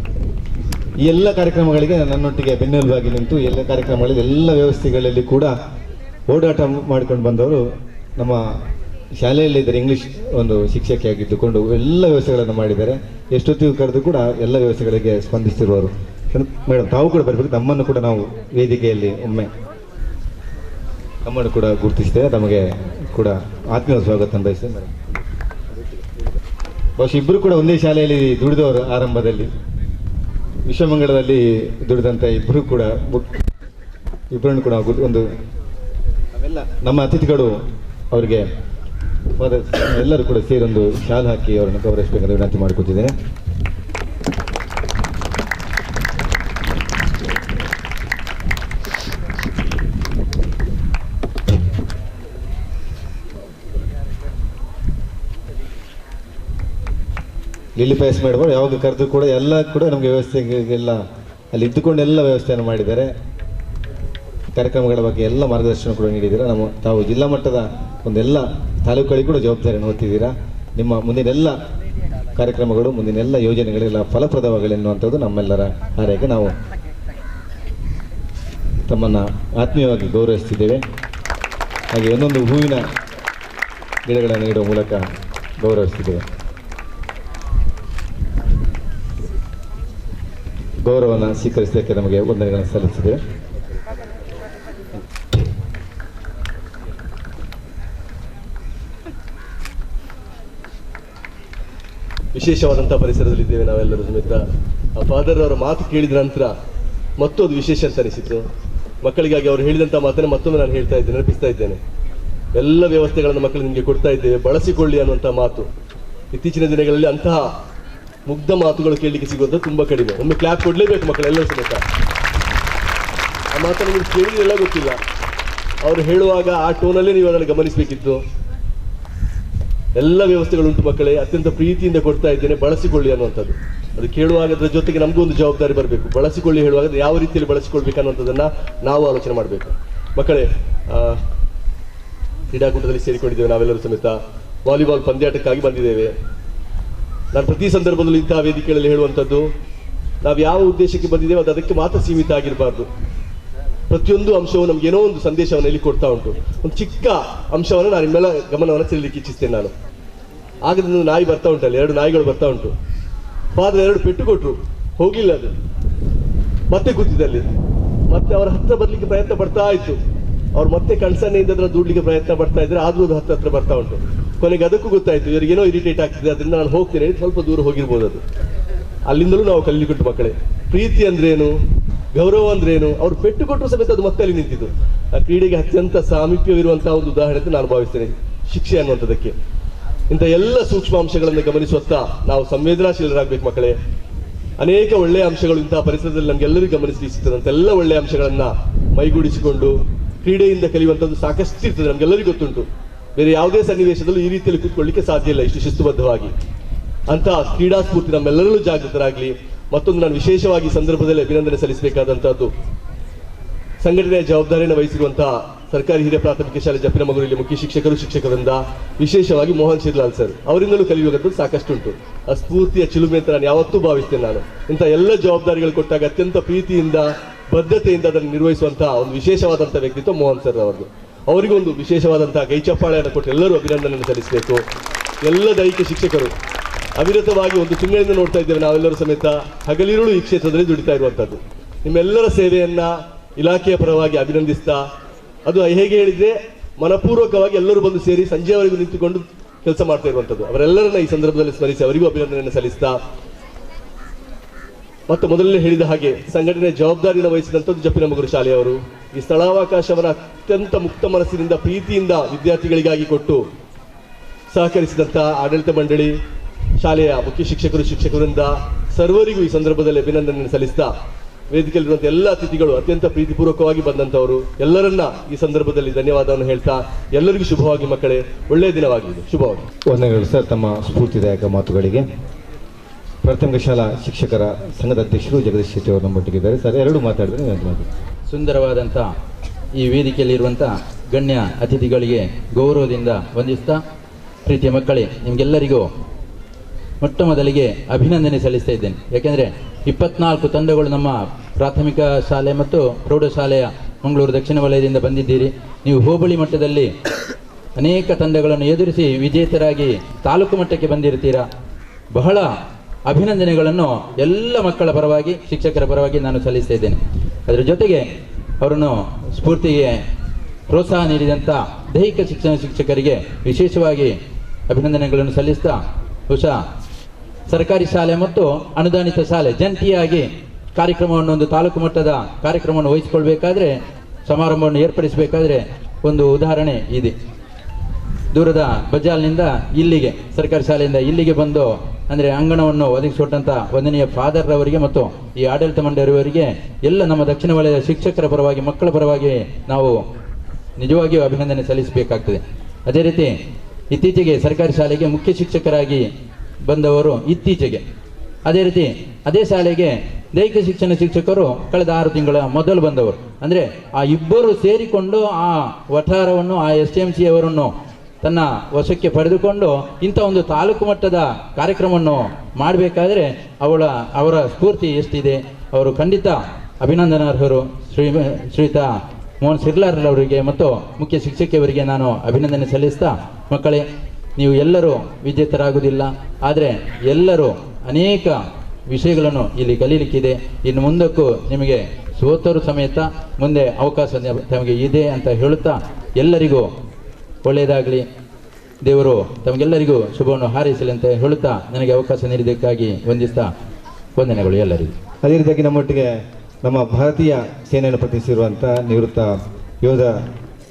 ಈ ಎಲ್ಲ ಕಾರ್ಯಕ್ರಮಗಳಿಗೆ ನನ್ನೊಟ್ಟಿಗೆ ಬೆನ್ನೆಲುಬಾಗಿ ನಿಂತು ಎಲ್ಲ ಕಾರ್ಯಕ್ರಮಗಳಲ್ಲಿ ಎಲ್ಲ ವ್ಯವಸ್ಥೆಗಳಲ್ಲಿ ಕೂಡ ಓಡಾಟ ಮಾಡಿಕೊಂಡು ಬಂದವರು ನಮ್ಮ ಶಾಲೆಯಲ್ಲಿದ್ದರೆ ಇಂಗ್ಲೀಷ್ ಒಂದು ಶಿಕ್ಷಕಿಯಾಗಿದ್ದುಕೊಂಡು ಎಲ್ಲ ವ್ಯವಸ್ಥೆಗಳನ್ನು ಮಾಡಿದ್ದಾರೆ. ಎಷ್ಟೊತ್ತಿಗೂ ಕರೆದು ಕೂಡ ಎಲ್ಲ ವ್ಯವಸ್ಥೆಗಳಿಗೆ ಸ್ಪಂದಿಸ್ತಿರುವರು. ಮೇಡಮ್ ತಾವು ಕೂಡ ಬರಬೇಕು. ನಮ್ಮನ್ನು ಕೂಡ ನಾವು ವೇದಿಕೆಯಲ್ಲಿ ಒಮ್ಮೆ ನಮ್ಮನ್ನು ಕೂಡ ಗುರುತಿಸ್ತೇವೆ. ತಮಗೆ ಕೂಡ ಆತ್ಮೀಯ ಸ್ವಾಗತ ಬಯಸ್ತೇವೆ ಮೇಡಮ್. ಬಹುಶಃ ಇಬ್ಬರು ಕೂಡ ಒಂದೇ ಶಾಲೆಯಲ್ಲಿ ದುಡಿದವರು. ಆರಂಭದಲ್ಲಿ ವಿಶ್ವಮಂಗಳದಲ್ಲಿ ದುಡಿದಂಥ ಇಬ್ಬರು ಕೂಡ ಇಬ್ಬರನ್ನು ಕೂಡ ಒಂದು ನಮ್ಮ ಅತಿಥಿಗಳು ಅವರಿಗೆ ಎಲ್ಲರೂ ಕೂಡ ಸೇರೊಂದು ಶಾಲೆ ಹಾಕಿ ಅವರನ್ನು ಗೌರವಿಸಬೇಕಂತ ವಿನಂತಿ ಮಾಡಿಕೊಟ್ಟಿದ್ದೇನೆ. ಲಿಲಿಪಾಯಸ್ ಮೇಡಮ್ ಯಾವಾಗ ಕರೆದು ಕೂಡ ಎಲ್ಲ ಕೂಡ ನಮಗೆ ವ್ಯವಸ್ಥೆಗೆಲ್ಲ ಅಲ್ಲಿ ಇದ್ದುಕೊಂಡು ಎಲ್ಲ ವ್ಯವಸ್ಥೆಯನ್ನು ಮಾಡಿದ್ದಾರೆ. ಕಾರ್ಯಕ್ರಮಗಳ ಬಗ್ಗೆ ಎಲ್ಲ ಮಾರ್ಗದರ್ಶನ ಕೂಡ ನೀಡಿದ್ದೀರಾ. ತಾವು ಜಿಲ್ಲಾ ಮಟ್ಟದ ಒಂದೆಲ್ಲ ತಾಲೂಕುಗಳಿಗೆ ಕೂಡ ಜವಾಬ್ದಾರಿಯನ್ನು ಹೊತ್ತಿದ್ದೀರಾ. ನಿಮ್ಮ ಮುಂದಿನೆಲ್ಲ ಕಾರ್ಯಕ್ರಮಗಳು, ಮುಂದಿನೆಲ್ಲ ಯೋಜನೆಗಳೆಲ್ಲ ಫಲಪ್ರದವಾಗಲಿ ಎನ್ನುವಂಥದ್ದು ನಮ್ಮೆಲ್ಲರ ಹಾರೈಕೆ. ನಾವು ತಮ್ಮನ್ನು ಆತ್ಮೀಯವಾಗಿ ಗೌರವಿಸ್ತಿದ್ದೇವೆ. ಹಾಗೆ ಒಂದೊಂದು ಹೂವಿನ ಗಿಡಗಳನ್ನು ನೀಡುವ ಮೂಲಕ ಗೌರವಿಸ್ತಿದ್ದೇವೆ. ಗೌರವವನ್ನು ಸ್ವೀಕರಿಸಲಿಕ್ಕೆ ನಮಗೆ ವಂದನೆಗಳನ್ನು ಸಲ್ಲಿಸಿದ್ದೇವೆ. ವಿಶೇಷವಾದಂಥ ಪರಿಸರದಲ್ಲಿದ್ದೇವೆ ನಾವೆಲ್ಲರೂ ಸಮೇತ. ಆ ಫಾದರ್ ಅವರ ಮಾತು ಕೇಳಿದ ನಂತರ ಮತ್ತೊಂದು ವಿಶೇಷ ಅಂತ ಅನಿಸಿತು. ಮಕ್ಕಳಿಗಾಗಿ ಅವರು ಹೇಳಿದಂಥ ಮಾತನ್ನು ಮತ್ತೊಮ್ಮೆ ನಾನು ನೆನಪಿಸ್ತಾ ಇದ್ದೇನೆ. ಎಲ್ಲ ವ್ಯವಸ್ಥೆಗಳನ್ನು ಮಕ್ಕಳು ನಿಮಗೆ ಕೊಡ್ತಾ ಇದ್ದೇವೆ, ಬಳಸಿಕೊಳ್ಳಿ ಅನ್ನುವಂಥ ಮಾತು. ಇತ್ತೀಚಿನ ದಿನಗಳಲ್ಲಿ ಅಂತಹ ಮುಗ್ಧ ಮಾತುಗಳು ಕೇಳಲಿಕ್ಕೆ ಸಿಗೋದು ತುಂಬ ಕಡಿಮೆ. ಒಮ್ಮೆ ಕ್ಲಾಪ್ ಕೊಡಲೇಬೇಕು ಮಕ್ಕಳೆಲ್ಲರೂ ಸಮೇತ. ಆ ಮಾತನ್ನು ನೀವು ಕೇಳಿದೆಲ್ಲ ಗೊತ್ತಿಲ್ಲ, ಅವರು ಹೇಳುವಾಗ ಆ ಟೋನಲ್ಲೇ ನೀವು ಅದನ್ನು ಗಮನಿಸಬೇಕಿತ್ತು. ಎಲ್ಲ ವ್ಯವಸ್ಥೆಗಳುಂಟು ಮಕ್ಕಳೇ, ಅತ್ಯಂತ ಪ್ರೀತಿಯಿಂದ ಕೊಡ್ತಾ ಇದ್ದೇನೆ, ಬಳಸಿಕೊಳ್ಳಿ ಅನ್ನುವಂಥದ್ದು. ಅದು ಕೇಳುವಾಗ ಅದರ ಜೊತೆಗೆ ನಮಗೂ ಒಂದು ಜವಾಬ್ದಾರಿ ಬರಬೇಕು. ಬಳಸಿಕೊಳ್ಳಿ ಹೇಳುವಾಗ ಯಾವ ರೀತಿಯಲ್ಲಿ ಬಳಸಿಕೊಳ್ಬೇಕು ಅನ್ನುವಂಥದ್ದನ್ನು ನಾವು ಆಲೋಚನೆ ಮಾಡಬೇಕು. ಮಕ್ಕಳೇ, ಕ್ರೀಡಾಕೂಟದಲ್ಲಿ ಸೇರಿಕೊಂಡಿದ್ದೇವೆ ನಾವೆಲ್ಲರೂ ಸಮೇತ. ವಾಲಿಬಾಲ್ ಪಂದ್ಯಾಟಕ್ಕಾಗಿ ಬಂದಿದ್ದೇವೆ. ನಾನು ಪ್ರತಿ ಸಂದರ್ಭದಲ್ಲೂ ಇಂತಹ ವೇದಿಕೆಗಳಲ್ಲಿ ಹೇಳುವಂಥದ್ದು, ನಾವು ಯಾವ ಉದ್ದೇಶಕ್ಕೆ ಬಂದಿದ್ದೇವೆ ಅದು ಅದಕ್ಕೆ ಮಾತ್ರ ಸೀಮಿತ ಆಗಿರಬಾರ್ದು. ಪ್ರತಿಯೊಂದು ಅಂಶವು ನಮ್ಗೆ ಏನೋ ಒಂದು ಸಂದೇಶವನ್ನು ಇಲ್ಲಿ ಕೊಡ್ತಾ ಉಂಟು. ಒಂದು ಚಿಕ್ಕ ಅಂಶವನ್ನು ನಾನು ನಿಮ್ಮೆಲ್ಲ ಗಮನವನ್ನು ಸೆಳೆಯಲಿಕ್ಕೆ ಇಚ್ಛಿಸ್ತೇನೆ. ನಾನು ಆಗದ ನಾಯಿ ಬರ್ತಾ ಉಂಟಲ್ಲಿ, 2 ನಾಯಿಗಳು ಬರ್ತಾ ಉಂಟು. ಫಾದರ್ 2 ಪೆಟ್ಟು ಕೊಟ್ಟರು, ಹೋಗಲಿಲ್ಲ ಅದು, ಮತ್ತೆ ಕೂತಿದ್ದಲ್ಲಿ. ಮತ್ತೆ ಅವರ ಹತ್ರ ಬರ್ಲಿಕ್ಕೆ ಪ್ರಯತ್ನ ಪಡ್ತಾ ಇತ್ತು. ಅವ್ರು ಮತ್ತೆ ಕಣ್ಸನ್ನೆಯಿಂದ ಅದನ್ನು ದೂಡ್ಲಿಕ್ಕೆ ಪ್ರಯತ್ನ ಪಡ್ತಾ ಇದ್ರೆ, ಆದ್ರೂ ಅದು ಹತ್ರ ಬರ್ತಾ ಉಂಟು. ಕೊನೆಗೆ ಅದಕ್ಕೂ ಗೊತ್ತಾಯ್ತು ಇವರಿಗೇನೋ ಇರಿಟೇಟ್ ಆಗ್ತಿದೆ, ಅದರಿಂದ ನಾನು ಹೋಗ್ತೇನೆ, ಸ್ವಲ್ಪ ದೂರ ಹೋಗಿರ್ಬೋದು. ಅದು ಅಲ್ಲಿಂದಲೂ ನಾವು ಕಲಿಲಿಕ್ಕೆ ಮಕ್ಕಳೇ, ಪ್ರೀತಿ ಅಂದ್ರೇನು, ಗೌರವ ಅಂದ್ರೇನು. ಅವ್ರು ಪೆಟ್ಟು ಕೊಟ್ಟರು ಸಮೇತ ಅದು ಮತ್ತೆ ಅಲ್ಲಿ ನಿಂತಿದ್ದು. ಆ ಕ್ರೀಡೆಗೆ ಅತ್ಯಂತ ಸಾಮೀಪ್ಯವಿರುವಂತಹ ಒಂದು ಉದಾಹರಣೆ ಅಂತ ನಾನು ಭಾವಿಸ್ತೇನೆ ಶಿಕ್ಷೆ ಅನ್ನುವಂಥದ್ದಕ್ಕೆ. ಇಂಥ ಎಲ್ಲ ಸೂಕ್ಷ್ಮಾಂಶಗಳನ್ನು ಗಮನಿಸುವತ್ತ ನಾವು ಸಂವೇದನಾಶೀಲರಾಗಬೇಕು ಮಕ್ಕಳೇ. ಅನೇಕ ಒಳ್ಳೆಯ ಅಂಶಗಳು ಇಂತಹ ಪರಿಸರದಲ್ಲಿ ನಮಗೆಲ್ಲರಿಗೂ ಗಮನಿಸಲಿಕ್ಕೆ ಸಿಗ್ತದೆ. ಅಂತೆಲ್ಲ ಒಳ್ಳೆಯ ಅಂಶಗಳನ್ನು ಮೈಗೂಡಿಸಿಕೊಂಡು ಕ್ರೀಡೆಯಿಂದ ಕಲಿಯುವಂಥದ್ದು ಸಾಕಷ್ಟು ಇರ್ತದೆ, ನಮಗೆಲ್ಲರಿಗೂ ಗೊತ್ತುಂಟು. ಬೇರೆ ಯಾವುದೇ ಸನ್ನಿವೇಶದಲ್ಲೂ ಈ ರೀತಿಯಲ್ಲಿ ಕೂತ್ಕೊಳ್ಳಿಕ್ಕೆ ಸಾಧ್ಯ ಇಲ್ಲ ಇಷ್ಟು ಶಿಸ್ತುಬದ್ಧವಾಗಿ. ಅಂತಹ ಕ್ರೀಡಾ ಸ್ಫೂರ್ತಿ ನಮ್ಮೆಲ್ಲರಲ್ಲೂ ಜಾಗೃತರಾಗಲಿ. ಮತ್ತೊಂದು ನಾನು ವಿಶೇಷವಾಗಿ ಸಂದರ್ಭದಲ್ಲಿ ಅಭಿನಂದನೆ ಸಲ್ಲಿಸಬೇಕಾದಂತಹದ್ದು, ಸಂಘಟನೆಯ ಜವಾಬ್ದಾರಿಯನ್ನು ವಹಿಸಿರುವಂತಹ ಸರ್ಕಾರಿ ಹಿರಿಯ ಪ್ರಾಥಮಿಕ ಶಾಲೆ ಜಪ್ಪಿನಮಗೂರಿನಲ್ಲಿ ಮುಖ್ಯ ಶಿಕ್ಷಕರಿಂದ ವಿಶೇಷವಾಗಿ ಮೋಹನ್ ಶಿರ್ಲಾಲ್ ಸರ್ ಅವರಿಂದಲೂ ಕಲಿಯುವಂಥದ್ದು ಸಾಕಷ್ಟು ಉಂಟು. ಆ ಸ್ಫೂರ್ತಿಯ ಚಿಲುಮೆ ಅಂತ ನಾನು ಯಾವತ್ತೂ ಭಾವಿಸ್ತೇನೆ. ನಾನು ಇಂಥ ಎಲ್ಲ ಜವಾಬ್ದಾರಿಗಳು ಕೊಟ್ಟಾಗ ಅತ್ಯಂತ ಪ್ರೀತಿಯಿಂದ ಬದ್ಧತೆಯಿಂದ ಅದನ್ನು ನಿರ್ವಹಿಸುವಂತಹ ಒಂದು ವಿಶೇಷವಾದಂಥ ವ್ಯಕ್ತಿತ್ವ ಮೋಹನ್ ಸರ್ ಅವರದು. ಅವರಿಗೂ ಒಂದು ವಿಶೇಷವಾದಂತಹ ಕೈ ಚಪ್ಪಾಳೆಯನ್ನು ಕೊಟ್ಟು ಎಲ್ಲರೂ ಅಭಿನಂದನೆಯನ್ನು ಸಲ್ಲಿಸಬೇಕು. ಎಲ್ಲ ದೈಹಿಕ ಶಿಕ್ಷಕರು ಅವಿರತವಾಗಿ ಒಂದು ತಿಂಗಳಿಂದ ನೋಡ್ತಾ ಇದ್ದೇವೆ ನಾವೆಲ್ಲರೂ ಸಮೇತ, ಹಗಲಿರುಳು ಈ ಕ್ಷೇತ್ರದಲ್ಲಿ ದುಡಿತಾ ಇರುವಂಥದ್ದು. ನಿಮ್ಮೆಲ್ಲರ ಸೇವೆಯನ್ನ ಇಲಾಖೆಯ ಪರವಾಗಿ ಅಭಿನಂದಿಸ್ತಾ, ಅದು ಹೇಗೆ ಹೇಳಿದ್ರೆ ಮನಪೂರ್ವಕವಾಗಿ ಎಲ್ಲರೂ ಬಂದು ಸೇರಿ ಸಂಜೆವರೆಗೂ ನಿಂತುಕೊಂಡು ಕೆಲಸ ಮಾಡ್ತಾ ಇರುವಂಥದ್ದು. ಅವರೆಲ್ಲರನ್ನ ಈ ಸಂದರ್ಭದಲ್ಲಿ ಸ್ಮರಿಸಿ ಅವರಿಗೂ ಅಭಿನಂದನೆಯನ್ನು ಸಲ್ಲಿಸ್ತಾ, ಮತ್ತು ಮೊದಲನೇ ಹೇಳಿದ ಹಾಗೆ ಸಂಘಟನೆಯ ಜವಾಬ್ದಾರಿಯನ್ನು ವಹಿಸಿದಂಥದ್ದು ಜಪ್ಪಿನಮಗೂರು ಶಾಲೆಯವರು. ಈ ಸ್ಥಳಾವಕಾಶವನ್ನು ಅತ್ಯಂತ ಮುಕ್ತ ಮನಸ್ಸಿನಿಂದ ಪ್ರೀತಿಯಿಂದ ವಿದ್ಯಾರ್ಥಿಗಳಿಗಾಗಿ ಕೊಟ್ಟು ಸಹಕರಿಸಿದಂಥ ಆಡಳಿತ ಮಂಡಳಿ, ಶಾಲೆಯ ಮುಖ್ಯ ಶಿಕ್ಷಕರಿಂದ ಸರ್ವರಿಗೂ ಈ ಸಂದರ್ಭದಲ್ಲಿ ಅಭಿನಂದನೆಯನ್ನು ಸಲ್ಲಿಸ್ತಾ, ವೇದಿಕೆಯಲ್ಲಿರುವಂಥ ಎಲ್ಲ ಅತಿಥಿಗಳು ಅತ್ಯಂತ ಪ್ರೀತಿಪೂರ್ವಕವಾಗಿ ಬಂದಂಥವರು ಎಲ್ಲರನ್ನ ಈ ಸಂದರ್ಭದಲ್ಲಿ ಧನ್ಯವಾದವನ್ನು ಹೇಳ್ತಾ ಎಲ್ಲರಿಗೂ ಶುಭವಾಗಿ ಮಕ್ಕಳೇ, ಒಳ್ಳೆಯ ದಿನವಾಗಲಿ, ಶುಭವಾಗಿ. ವಂದನೆಗಳು ಸರ್ ತಮ್ಮ ಸ್ಫೂರ್ತಿದಾಯಕ ಮಾತುಗಳಿಗೆ. ಪ್ರಾಥಮಿಕ ಶಾಲಾ ಶಿಕ್ಷಕರ ಸಂಘದ ಅಧ್ಯಕ್ಷರು ಜಗದೀಶ್ ಶೆಟ್ಟಿ ಅವರು ನಮ್ಮೊಟ್ಟಿಗಿದ್ದಾರೆ. ಸರ್ ಎರಡು ಮಾತಾಡಿದ್ರೆ ಸುಂದರವಾದಂಥ ಈ ವೇದಿಕೆಯಲ್ಲಿರುವಂಥ ಗಣ್ಯ ಅತಿಥಿಗಳಿಗೆ ಗೌರವದಿಂದ ವಂದಿಸ್ತಾ, ಪ್ರೀತಿಯ ಮಕ್ಕಳೇ, ನಿಮಗೆಲ್ಲರಿಗೂ ಮೊಟ್ಟ ಮೊದಲಿಗೆ ಅಭಿನಂದನೆ ಸಲ್ಲಿಸ್ತಾ ಇದ್ದೇನೆ. ಯಾಕೆಂದರೆ 24 ತಂಡಗಳು ನಮ್ಮ ಪ್ರಾಥಮಿಕ ಶಾಲೆ ಮತ್ತು ಪ್ರೌಢಶಾಲೆಯ ಮಂಗಳೂರು ದಕ್ಷಿಣ ವಲಯದಿಂದ ಬಂದಿದ್ದೀರಿ. ನೀವು ಹೋಬಳಿ ಮಟ್ಟದಲ್ಲಿ ಅನೇಕ ತಂಡಗಳನ್ನು ಎದುರಿಸಿ ವಿಜೇತರಾಗಿ ತಾಲೂಕು ಮಟ್ಟಕ್ಕೆ ಬಂದಿರ್ತೀರಾ. ಬಹಳ ಅಭಿನಂದನೆಗಳನ್ನು ಎಲ್ಲ ಮಕ್ಕಳ ಪರವಾಗಿ, ಶಿಕ್ಷಕರ ಪರವಾಗಿ ನಾನು ಸಲ್ಲಿಸ್ತಾ ಇದ್ದೇನೆ. ಅದರ ಜೊತೆಗೆ ಅವರನ್ನು ಸ್ಫೂರ್ತಿಗೆ ಪ್ರೋತ್ಸಾಹ ನೀಡಿದಂಥ ದೈಹಿಕ ಶಿಕ್ಷಣ ಶಿಕ್ಷಕರಿಗೆ ವಿಶೇಷವಾಗಿ ಅಭಿನಂದನೆಗಳನ್ನು ಸಲ್ಲಿಸ್ತಾ, ಬಹುಶಃ ಸರ್ಕಾರಿ ಶಾಲೆ ಮತ್ತು ಅನುದಾನಿತ ಶಾಲೆ ಜಂಟಿಯಾಗಿ ಕಾರ್ಯಕ್ರಮವನ್ನು, ಒಂದು ತಾಲೂಕು ಮಟ್ಟದ ಕಾರ್ಯಕ್ರಮವನ್ನು ವಹಿಸಿಕೊಳ್ಬೇಕಾದ್ರೆ, ಸಮಾರಂಭವನ್ನು ಏರ್ಪಡಿಸಬೇಕಾದ್ರೆ ಒಂದು ಉದಾಹರಣೆ ಇದೆ. ದೂರದ ಬಜಾಲ್ನಿಂದ ಇಲ್ಲಿಗೆ, ಸರ್ಕಾರಿ ಶಾಲೆಯಿಂದ ಇಲ್ಲಿಗೆ ಬಂದು ಅಂದರೆ ಅಂಗಣವನ್ನು ಒದಗಿಸಿಕೊಟ್ಟಂಥ ವಂದನೀಯ ಫಾದರ್ ಅವರಿಗೆ ಮತ್ತು ಈ ಆಡಳಿತ ಮಂಡಳಿಯವರಿಗೆ ಎಲ್ಲ ನಮ್ಮ ದಕ್ಷಿಣ ವಲಯದ ಶಿಕ್ಷಕರ ಪರವಾಗಿ, ಮಕ್ಕಳ ಪರವಾಗಿ ನಾವು ನಿಜವಾಗಿಯೂ ಅಭಿನಂದನೆ ಸಲ್ಲಿಸಬೇಕಾಗ್ತದೆ. ಅದೇ ರೀತಿ ಇತ್ತೀಚೆಗೆ ಸರ್ಕಾರಿ ಶಾಲೆಗೆ ಮುಖ್ಯ ಶಿಕ್ಷಕರಾಗಿ ಬಂದವರು ಇತ್ತೀಚೆಗೆ, ಅದೇ ರೀತಿ ಅದೇ ಶಾಲೆಗೆ ದೈಹಿಕ ಶಿಕ್ಷಣ ಶಿಕ್ಷಕರು ಕಳೆದ 6 ತಿಂಗಳ ಮೊದಲು ಬಂದವರು. ಅಂದರೆ ಆ ಇಬ್ಬರು ಸೇರಿಕೊಂಡು ಆ ವಠಾರವನ್ನು, ಆ STMC ಅವರನ್ನು ತನ್ನ ವಶಕ್ಕೆ ಪಡೆದುಕೊಂಡು ಇಂಥ ಒಂದು ತಾಲೂಕು ಮಟ್ಟದ ಕಾರ್ಯಕ್ರಮವನ್ನು ಮಾಡಬೇಕಾದ್ರೆ ಅವರ ಸ್ಫೂರ್ತಿ ಎಷ್ಟಿದೆ. ಅವರು ಖಂಡಿತ ಅಭಿನಂದನಾರ್ಹರು. ಶ್ರೀಯುತ ಮೋಹನ್ ಸಿರ್ಲಾರ್ರವರಿಗೆ ಮತ್ತು ಮುಖ್ಯ ಶಿಕ್ಷಕಿಯವರಿಗೆ ನಾನು ಅಭಿನಂದನೆ ಸಲ್ಲಿಸ್ತಾ, ಮಕ್ಕಳೇ, ನೀವು ಎಲ್ಲರೂ ವಿಜೇತರಾಗುವುದಿಲ್ಲ, ಆದರೆ ಎಲ್ಲರೂ ಅನೇಕ ವಿಷಯಗಳನ್ನು ಇಲ್ಲಿ ಕಲೀಲಿಕ್ಕಿದೆ. ಇನ್ನು ಮುಂದಕ್ಕೂ ನಿಮಗೆ ಸೋತರು ಸಮೇತ ಮುಂದೆ ಅವಕಾಶ ತಮಗೆ ಇದೆ ಅಂತ ಹೇಳುತ್ತಾ, ಎಲ್ಲರಿಗೂ ಒಳ್ಳೆಯದಾಗಲಿ, ದೇವರು ತಮಗೆಲ್ಲರಿಗೂ ಶುಭವನ್ನು ಹಾರೈಸಲಿ ಅಂತ ಹೇಳುತ್ತಾ ನನಗೆ ಅವಕಾಶ ನೀಡಿದ್ದಕ್ಕಾಗಿ ವಂದಿಸ್ತಾ ವಂದನೆಗಳು ಎಲ್ಲರಿಗೂ. ಅದೇ ರೀತಿಯಾಗಿ ನಮ್ಮೊಟ್ಟಿಗೆ ನಮ್ಮ ಭಾರತೀಯ ಸೇನೆಯನ್ನು ಪ್ರತಿನಿಧಿಸಿರುವಂಥ ನಿವೃತ್ತ ಯೋಧ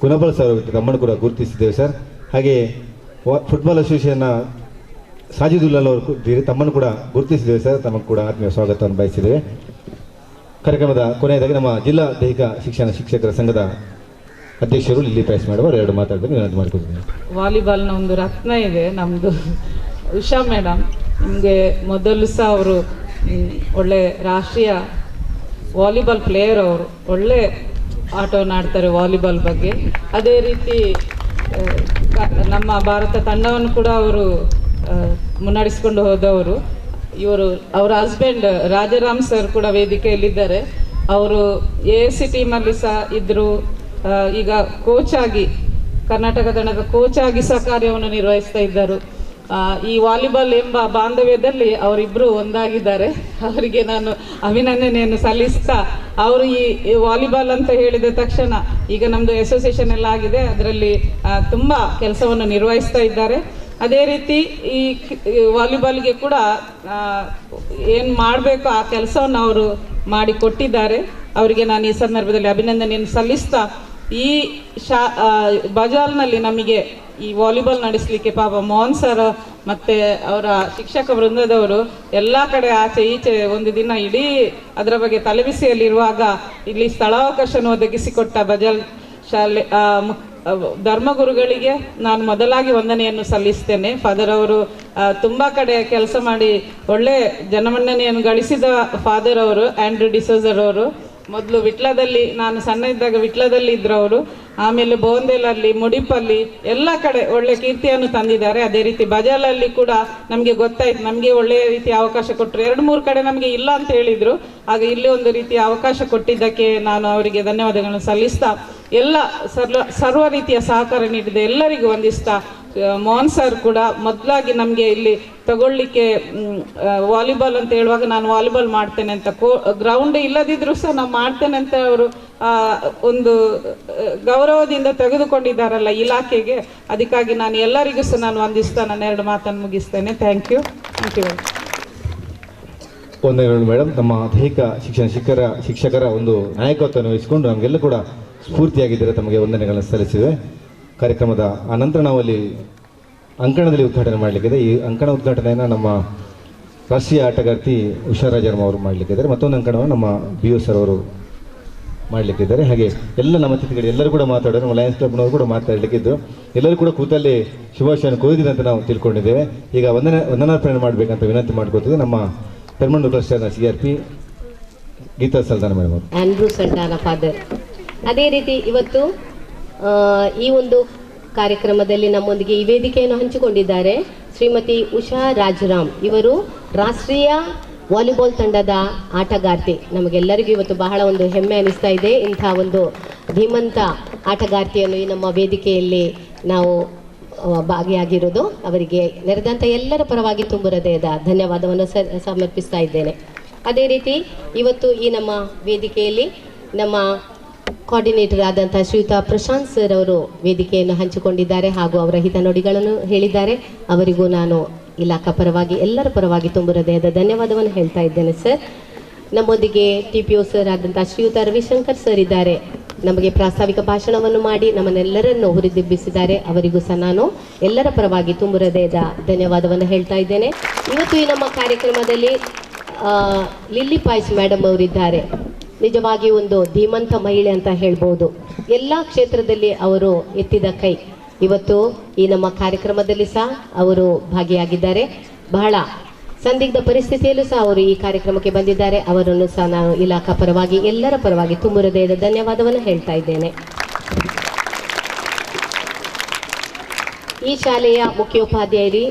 ಕುನಬಲ್ ಸರ್ ತಮ್ಮನ್ನು ಕೂಡ ಗುರುತಿಸಿದ್ದೇವೆ ಸರ್. ಹಾಗೆ ಫುಟ್ಬಾಲ್ ಅಸೋಸಿಯೇಷನ್ನ ಸಾಜಿದುಲ್ಲಾ ಅವರು ತಮ್ಮನ್ನು ಕೂಡ ಗುರುತಿಸಿದ್ದೇವೆ ಸರ್. ತಮಗೆ ಕೂಡ ಆತ್ಮೀಯ ಸ್ವಾಗತವನ್ನು ಬಯಸಿದ್ದೇವೆ. ಕಾರ್ಯಕ್ರಮದ ಕೊನೆಯದಾಗಿ ನಮ್ಮ ಜಿಲ್ಲಾ ದೈಹಿಕ ಶಿಕ್ಷಣ ಶಿಕ್ಷಕರ ಸಂಘದ ಅಧ್ಯಕ್ಷರು ಲಿಲ್ಲಿ ಪ್ರೈಸ್ ಮಾಡುವರು ಎರಡು ಮಾತಾಡಬೇಕು ವಿನಂತಿ ಮಾಡಿಕೊಳ್ತೀನಿ. ವಾಲಿಬಾಲ್ನ ಒಂದು ರತ್ನ ಇದೆ ನಮ್ಮದು ಉಷಾ ಮೇಡಮ್. ನಿಮಗೆ ಮೊದಲು ಸಹ ಅವರು ಒಳ್ಳೆ ರಾಷ್ಟ್ರೀಯ ವಾಲಿಬಾಲ್ ಪ್ಲೇಯರ್, ಅವರು ಒಳ್ಳೆ ಆಟವನ್ನು ಆಡ್ತಾರೆ ವಾಲಿಬಾಲ್ ಬಗ್ಗೆ. ಅದೇ ರೀತಿ ನಮ್ಮ ಭಾರತ ತಂಡವನ್ನು ಕೂಡ ಅವರು ಮುನ್ನಡೆಸಿಕೊಂಡು ಹೋದವರು. ಅವರ ಹಸ್ಬೆಂಡ್ ರಾಜಾರಾಮ್ ಸರ್ ಕೂಡ ವೇದಿಕೆಯಲ್ಲಿದ್ದಾರೆ. ಅವರು AFC ಟೀಮಲ್ಲಿ ಸಹ ಇದ್ದರು. ಈಗ ಕೋಚ್ ಆಗಿ, ಕರ್ನಾಟಕ ತಂಡದ ಕೋಚ್ ಆಗಿ ಸಹ ಕಾರ್ಯವನ್ನು ನಿರ್ವಹಿಸ್ತಾ ಇದ್ದರು. ಈ ವಾಲಿಬಾಲ್ ಎಂಬ ಬಾಂಧವ್ಯದಲ್ಲಿ ಅವರಿಬ್ಬರು ಒಂದಾಗಿದ್ದಾರೆ. ಅವರಿಗೆ ನಾನು ಅಭಿನಂದನೆಯನ್ನು ಸಲ್ಲಿಸ್ತಾ, ಅವರು ಈ ವಾಲಿಬಾಲ್ ಅಂತ ಹೇಳಿದ ತಕ್ಷಣ ಈಗ ನಮ್ಮದು ಅಸೋಸಿಯೇಷನ್ ಎಲ್ಲ ಆಗಿದೆ, ಅದರಲ್ಲಿ ತುಂಬ ಕೆಲಸವನ್ನು ನಿರ್ವಹಿಸ್ತಾ ಇದ್ದಾರೆ. ಅದೇ ರೀತಿ ಈ ವಾಲಿಬಾಲ್ಗೆ ಕೂಡ ಏನು ಮಾಡಬೇಕು ಆ ಕೆಲಸವನ್ನು ಅವರು ಮಾಡಿಕೊಟ್ಟಿದ್ದಾರೆ. ಅವರಿಗೆ ನಾನು ಈ ಸಂದರ್ಭದಲ್ಲಿ ಅಭಿನಂದನೆಯನ್ನು ಸಲ್ಲಿಸ್ತಾ, ಈ ಬಜಾಲ್ನಲ್ಲಿ ನಮಗೆ ಈ ವಾಲಿಬಾಲ್ ನಡೆಸಲಿಕ್ಕೆ ಪಾಪ ಮೋಹನ್ ಸರ್ ಮತ್ತು ಅವರ ಶಿಕ್ಷಕ ವೃಂದದವರು ಎಲ್ಲ ಕಡೆ ಆಚೆ ಈಚೆ ಒಂದು ದಿನ ಇಡೀ ಅದರ ಬಗ್ಗೆ ತಲೆಬಿಸಿಯಲ್ಲಿರುವಾಗ ಇಲ್ಲಿ ಸ್ಥಳಾವಕಾಶವನ್ನು ಒದಗಿಸಿಕೊಟ್ಟ ಬಜಾಲ್ ಶಾಲೆ ಧರ್ಮಗುರುಗಳಿಗೆ ನಾನು ಮೊದಲಾಗಿ ವಂದನೆಯನ್ನು ಸಲ್ಲಿಸ್ತೇನೆ. ಫಾದರ್ ಅವರು ತುಂಬ ಕಡೆ ಕೆಲಸ ಮಾಡಿ ಒಳ್ಳೆ ಜನಮನ್ನಣೆಯನ್ನು ಗಳಿಸಿದ ಫಾದರ್ ಅವರು. ಆಂಡ್ರೂ ಡಿಸೋಜರ್ ಅವರು ಮೊದಲು ವಿಟ್ಲದಲ್ಲಿ, ನಾನು ಸಣ್ಣ ಇದ್ದಾಗ ವಿಟ್ಲದಲ್ಲಿ ಇದ್ರು ಅವರು. ಆಮೇಲೆ ಬೋಂದೇಲಲ್ಲಿ, ಮುಡಿಪಲ್ಲಿ ಎಲ್ಲ ಕಡೆ ಒಳ್ಳೆ ಕೀರ್ತಿಯನ್ನು ತಂದಿದ್ದಾರೆ. ಅದೇ ರೀತಿ ಬಜಾಲಲ್ಲಿ ಕೂಡ ನಮಗೆ ಗೊತ್ತಾಯ್ತು, ನಮಗೆ ಒಳ್ಳೆಯ ರೀತಿಯ ಅವಕಾಶ ಕೊಟ್ಟರು. 2-3 ಕಡೆ ನಮಗೆ ಇಲ್ಲ ಅಂತ ಹೇಳಿದರು. ಆಗ ಇಲ್ಲಿ ಒಂದು ರೀತಿಯ ಅವಕಾಶ ಕೊಟ್ಟಿದ್ದಕ್ಕೆ ನಾನು ಅವರಿಗೆ ಧನ್ಯವಾದಗಳನ್ನು ಸಲ್ಲಿಸ್ತಾ, ಎಲ್ಲ ಸರ್ವ ರೀತಿಯ ಸಹಕಾರ ನೀಡಿದ ಎಲ್ಲರಿಗೂ ವಂದಿಸ್ತಾ, ಮೋಹನ್ ಸರ್ ಕೂಡ ಮೊದಲಾಗಿ ನಮಗೆ ಇಲ್ಲಿ ತಗೊಳ್ಳಿಕ್ಕೆ ವಾಲಿಬಾಲ್ ಅಂತ ಹೇಳುವಾಗ ನಾನು ವಾಲಿಬಾಲ್ ಮಾಡ್ತೇನೆ ಅಂತ, ಗ್ರೌಂಡ್ ಇಲ್ಲದಿದ್ರೂ ಸಹ ನಾವು ಮಾಡ್ತೇನೆ ಅಂತ ಅವರು ಒಂದು ಗೌರವದಿಂದ ತೆಗೆದುಕೊಂಡಿದ್ದಾರಲ್ಲ ಇಲಾಖೆಗೆ. ಅದಕ್ಕಾಗಿ ನಾನು ಎಲ್ಲರಿಗೂ ಸಹ ನಾನು ವಂದಿಸ್ತಾ ನನ್ನ 2 ಮಾತನ್ನು ಮುಗಿಸ್ತೇನೆ. Thank you. ವಂದನೆಗಳು ಮೇಡಮ್. ನಮ್ಮ ದೈಹಿಕ ಶಿಕ್ಷಕರ ಒಂದು ನಾಯಕತ್ವವನ್ನು ವಹಿಸಿಕೊಂಡು ನಮಗೆಲ್ಲ ಕೂಡ ಸ್ಫೂರ್ತಿಯಾಗಿದ್ದರೆ ತಮಗೆ ವಂದನೆಗಳನ್ನು ಸಲ್ಲಿಸಿವೆ. ಕಾರ್ಯಕ್ರಮದ ಅನಂತರ ನಾವು ಅಲ್ಲಿ ಅಂಕಣದಲ್ಲಿ ಉದ್ಘಾಟನೆ ಮಾಡಲಿಕ್ಕಿದೆ. ಈ ಅಂಕಣ ಉದ್ಘಾಟನೆಯನ್ನು ನಮ್ಮ ರಾಷ್ಟ್ರೀಯ ಆಟಗಾರ್ತಿ ಉಷಾ ರಾಜಾರಾಮ್ ಅವರು ಮಾಡಲಿಕ್ಕಿದ್ದಾರೆ. ಮತ್ತೊಂದು ಅಂಕಣವನ್ನು ನಮ್ಮ BO ಸರ್ ಅವರು ಮಾಡಲಿಕ್ಕಿದ್ದಾರೆ. ಹಾಗೆ ಎಲ್ಲ ನಮ್ಮ ಅತಿಥಿಗಳು ಎಲ್ಲರೂ ಕೂಡ ಮಾತಾಡೋರು, ನಮ್ಮ ಲಯನ್ಸ್ ಕ್ಲಬ್ನವರು ಕೂಡ ಮಾತಾಡಲಿಕ್ಕಿದ್ದು, ಎಲ್ಲರೂ ಕೂಡ ಕೂತಲ್ಲಿ ಶುಭಾಶಯನ ಕೋರಿದಿದೆ ಅಂತ ನಾವು ತಿಳ್ಕೊಂಡಿದ್ದೇವೆ. ಈಗ ವಂದನಾರ್ಪಣೆ ಮಾಡಬೇಕಂತ ವಿನಂತಿ ಮಾಡ್ಕೊತಿದ್ದೆ. ನಮ್ಮ ಪೆರ್ಮನಂಟ್ ಕ್ಲಸ್ಟರ್ನ CRP ಗೀತಾ ಸಲ್ದಾನ ಮೇಡಮ್ ಅವರು. Andrew ಸಲ್ದಾನ father. ಅದೇ ರೀತಿ ಇವತ್ತು ಈ ಒಂದು ಕಾರ್ಯಕ್ರಮದಲ್ಲಿ ನಮ್ಮೊಂದಿಗೆ ಈ ವೇದಿಕೆಯನ್ನು ಹಂಚಿಕೊಂಡಿದ್ದಾರೆ ಶ್ರೀಮತಿ ಉಷಾ ರಾಜರಾಮ್. ಇವರು ರಾಷ್ಟ್ರೀಯ ವಾಲಿಬಾಲ್ ತಂಡದ ಆಟಗಾರ್ತಿ. ನಮಗೆಲ್ಲರಿಗೂ ಇವತ್ತು ಬಹಳ ಒಂದು ಹೆಮ್ಮೆ ಅನಿಸ್ತಾ ಇದೆ. ಇಂಥ ಒಂದು ಧೀಮಂತ ಆಟಗಾರ್ತಿಯನ್ನು ಈ ನಮ್ಮ ವೇದಿಕೆಯಲ್ಲಿ ನಾವು ಭಾಗಿಯಾಗಿರೋದು. ಅವರಿಗೆ ನೆರೆದಂಥ ಎಲ್ಲರ ಪರವಾಗಿ ತುಂಬ ಹೃದಯದ ಧನ್ಯವಾದವನ್ನು ಸಮರ್ಪಿಸ್ತಾ ಇದ್ದೇನೆ. ಅದೇ ರೀತಿ ಇವತ್ತು ಈ ನಮ್ಮ ವೇದಿಕೆಯಲ್ಲಿ ನಮ್ಮ ಕೋಆರ್ಡಿನೇಟರ್ ಆದಂಥ ಶ್ರೀಯುತ ಪ್ರಶಾಂತ್ ಸರ್ ಅವರು ವೇದಿಕೆಯನ್ನು ಹಂಚಿಕೊಂಡಿದ್ದಾರೆ ಹಾಗೂ ಅವರ ಹಿತನುಡಿಗಳನ್ನು ಹೇಳಿದ್ದಾರೆ. ಅವರಿಗೂ ನಾನು ಇಲಾಖಾ ಪರವಾಗಿ ಎಲ್ಲರ ಪರವಾಗಿ ತುಂಬ ಹೃದಯದ ಧನ್ಯವಾದವನ್ನು ಹೇಳ್ತಾ ಇದ್ದೇನೆ ಸರ್. ನಮ್ಮೊಂದಿಗೆ TPO ಸರ್ ಆದಂಥ ಶ್ರೀಯುತ ರವಿಶಂಕರ್ ಸರ್ ಇದ್ದಾರೆ. ನಮಗೆ ಪ್ರಾಸ್ತಾವಿಕ ಭಾಷಣವನ್ನು ಮಾಡಿ ನಮ್ಮನ್ನೆಲ್ಲರನ್ನು ಹುರಿದುಂಬಿಸಿದ್ದಾರೆ. ಅವರಿಗೂ ಸಹ ನಾನು ಎಲ್ಲರ ಪರವಾಗಿ ತುಂಬ ಹೃದಯದ ಧನ್ಯವಾದವನ್ನು ಹೇಳ್ತಾ ಇದ್ದೇನೆ. ಇವತ್ತು ಈ ನಮ್ಮ ಕಾರ್ಯಕ್ರಮದಲ್ಲಿ ಲಿಲ್ಲಿ ಪಾಯ್ಸ್ ಮೇಡಮ್ ಅವರಿದ್ದಾರೆ. ನಿಜವಾಗಿ ಒಂದು ಧೀಮಂತ ಮಹಿಳೆ ಅಂತ ಹೇಳ್ಬೋದು. ಎಲ್ಲ ಕ್ಷೇತ್ರದಲ್ಲಿ ಅವರು ಎತ್ತಿದ ಕೈ. ಇವತ್ತು ಈ ನಮ್ಮ ಕಾರ್ಯಕ್ರಮದಲ್ಲಿ ಸಹ ಅವರು ಭಾಗಿಯಾಗಿದ್ದಾರೆ. ಬಹಳ ಸಂದಿಗ್ಧ ಪರಿಸ್ಥಿತಿಯಲ್ಲೂ ಸಹ ಅವರು ಈ ಕಾರ್ಯಕ್ರಮಕ್ಕೆ ಬಂದಿದ್ದಾರೆ. ಅವರನ್ನು ಸಹ ನಾನು ಇಲಾಖಾ ಪರವಾಗಿ ಎಲ್ಲರ ಪರವಾಗಿ ತುಂಬ ಹೃದಯದ ಧನ್ಯವಾದವನ್ನು ಹೇಳ್ತಾ ಇದ್ದೇನೆ. ಈ ಶಾಲೆಯ ಮುಖ್ಯೋಪಾಧ್ಯಾಯರಿ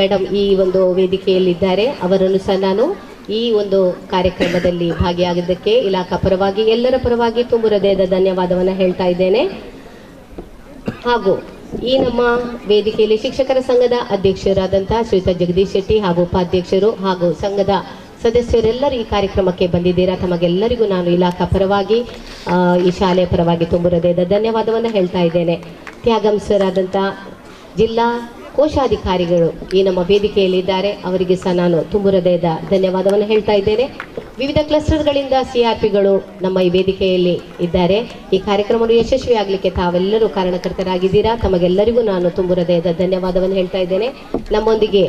ಮೇಡಮ್ ಈ ಒಂದು ವೇದಿಕೆಯಲ್ಲಿದ್ದಾರೆ. ಅವರನ್ನು ಸಹ ನಾನು ಈ ಒಂದು ಕಾರ್ಯಕ್ರಮದಲ್ಲಿ ಭಾಗಿಯಾಗಿದ್ದಕ್ಕೆ ಇಲಾಖಾ ಪರವಾಗಿ ಎಲ್ಲರ ಪರವಾಗಿ ತುಂಬ ಹೃದಯದ ಧನ್ಯವಾದವನ್ನು ಹೇಳ್ತಾ ಇದ್ದೇನೆ. ಹಾಗೂ ಈ ನಮ್ಮ ವೇದಿಕೆಯಲ್ಲಿ ಶಿಕ್ಷಕರ ಸಂಘದ ಅಧ್ಯಕ್ಷರಾದಂತಹ ಶ್ರೀಯುತ ಜಗದೀಶ್ ಶೆಟ್ಟಿ ಹಾಗೂ ಉಪಾಧ್ಯಕ್ಷರು ಹಾಗೂ ಸಂಘದ ಸದಸ್ಯರೆಲ್ಲರೂ ಈ ಕಾರ್ಯಕ್ರಮಕ್ಕೆ ಬಂದಿದ್ದೀರಾ. ತಮಗೆಲ್ಲರಿಗೂ ನಾನು ಇಲಾಖಾ ಪರವಾಗಿ ಈ ಶಾಲೆಯ ಪರವಾಗಿ ತುಂಬ ಹೃದಯದ ಧನ್ಯವಾದವನ್ನು ಹೇಳ್ತಾ ಇದ್ದೇನೆ. ತ್ಯಾಗಂ ಸರ್ ಆದಂಥ ಜಿಲ್ಲಾ ಕೋಶಾಧಿಕಾರಿಗಳು ಈ ನಮ್ಮ ವೇದಿಕೆಯಲ್ಲಿದ್ದಾರೆ. ಅವರಿಗೆ ಸಹ ನಾನು ತುಂಬ ಹೃದಯದ ಧನ್ಯವಾದವನ್ನು ಹೇಳ್ತಾ ಇದ್ದೇನೆ. ವಿವಿಧ ಕ್ಲಸ್ಟರ್ಗಳಿಂದ CRPಗಳು ನಮ್ಮ ಈ ವೇದಿಕೆಯಲ್ಲಿ ಇದ್ದಾರೆ. ಈ ಕಾರ್ಯಕ್ರಮವನ್ನು ಯಶಸ್ವಿಯಾಗಲಿಕ್ಕೆ ತಾವೆಲ್ಲರೂ ಕಾರಣಕರ್ತರಾಗಿದ್ದೀರಾ. ತಮಗೆಲ್ಲರಿಗೂ ನಾನು ತುಂಬ ಹೃದಯದ ಧನ್ಯವಾದವನ್ನು ಹೇಳ್ತಾ ಇದ್ದೇನೆ. ನಮ್ಮೊಂದಿಗೆ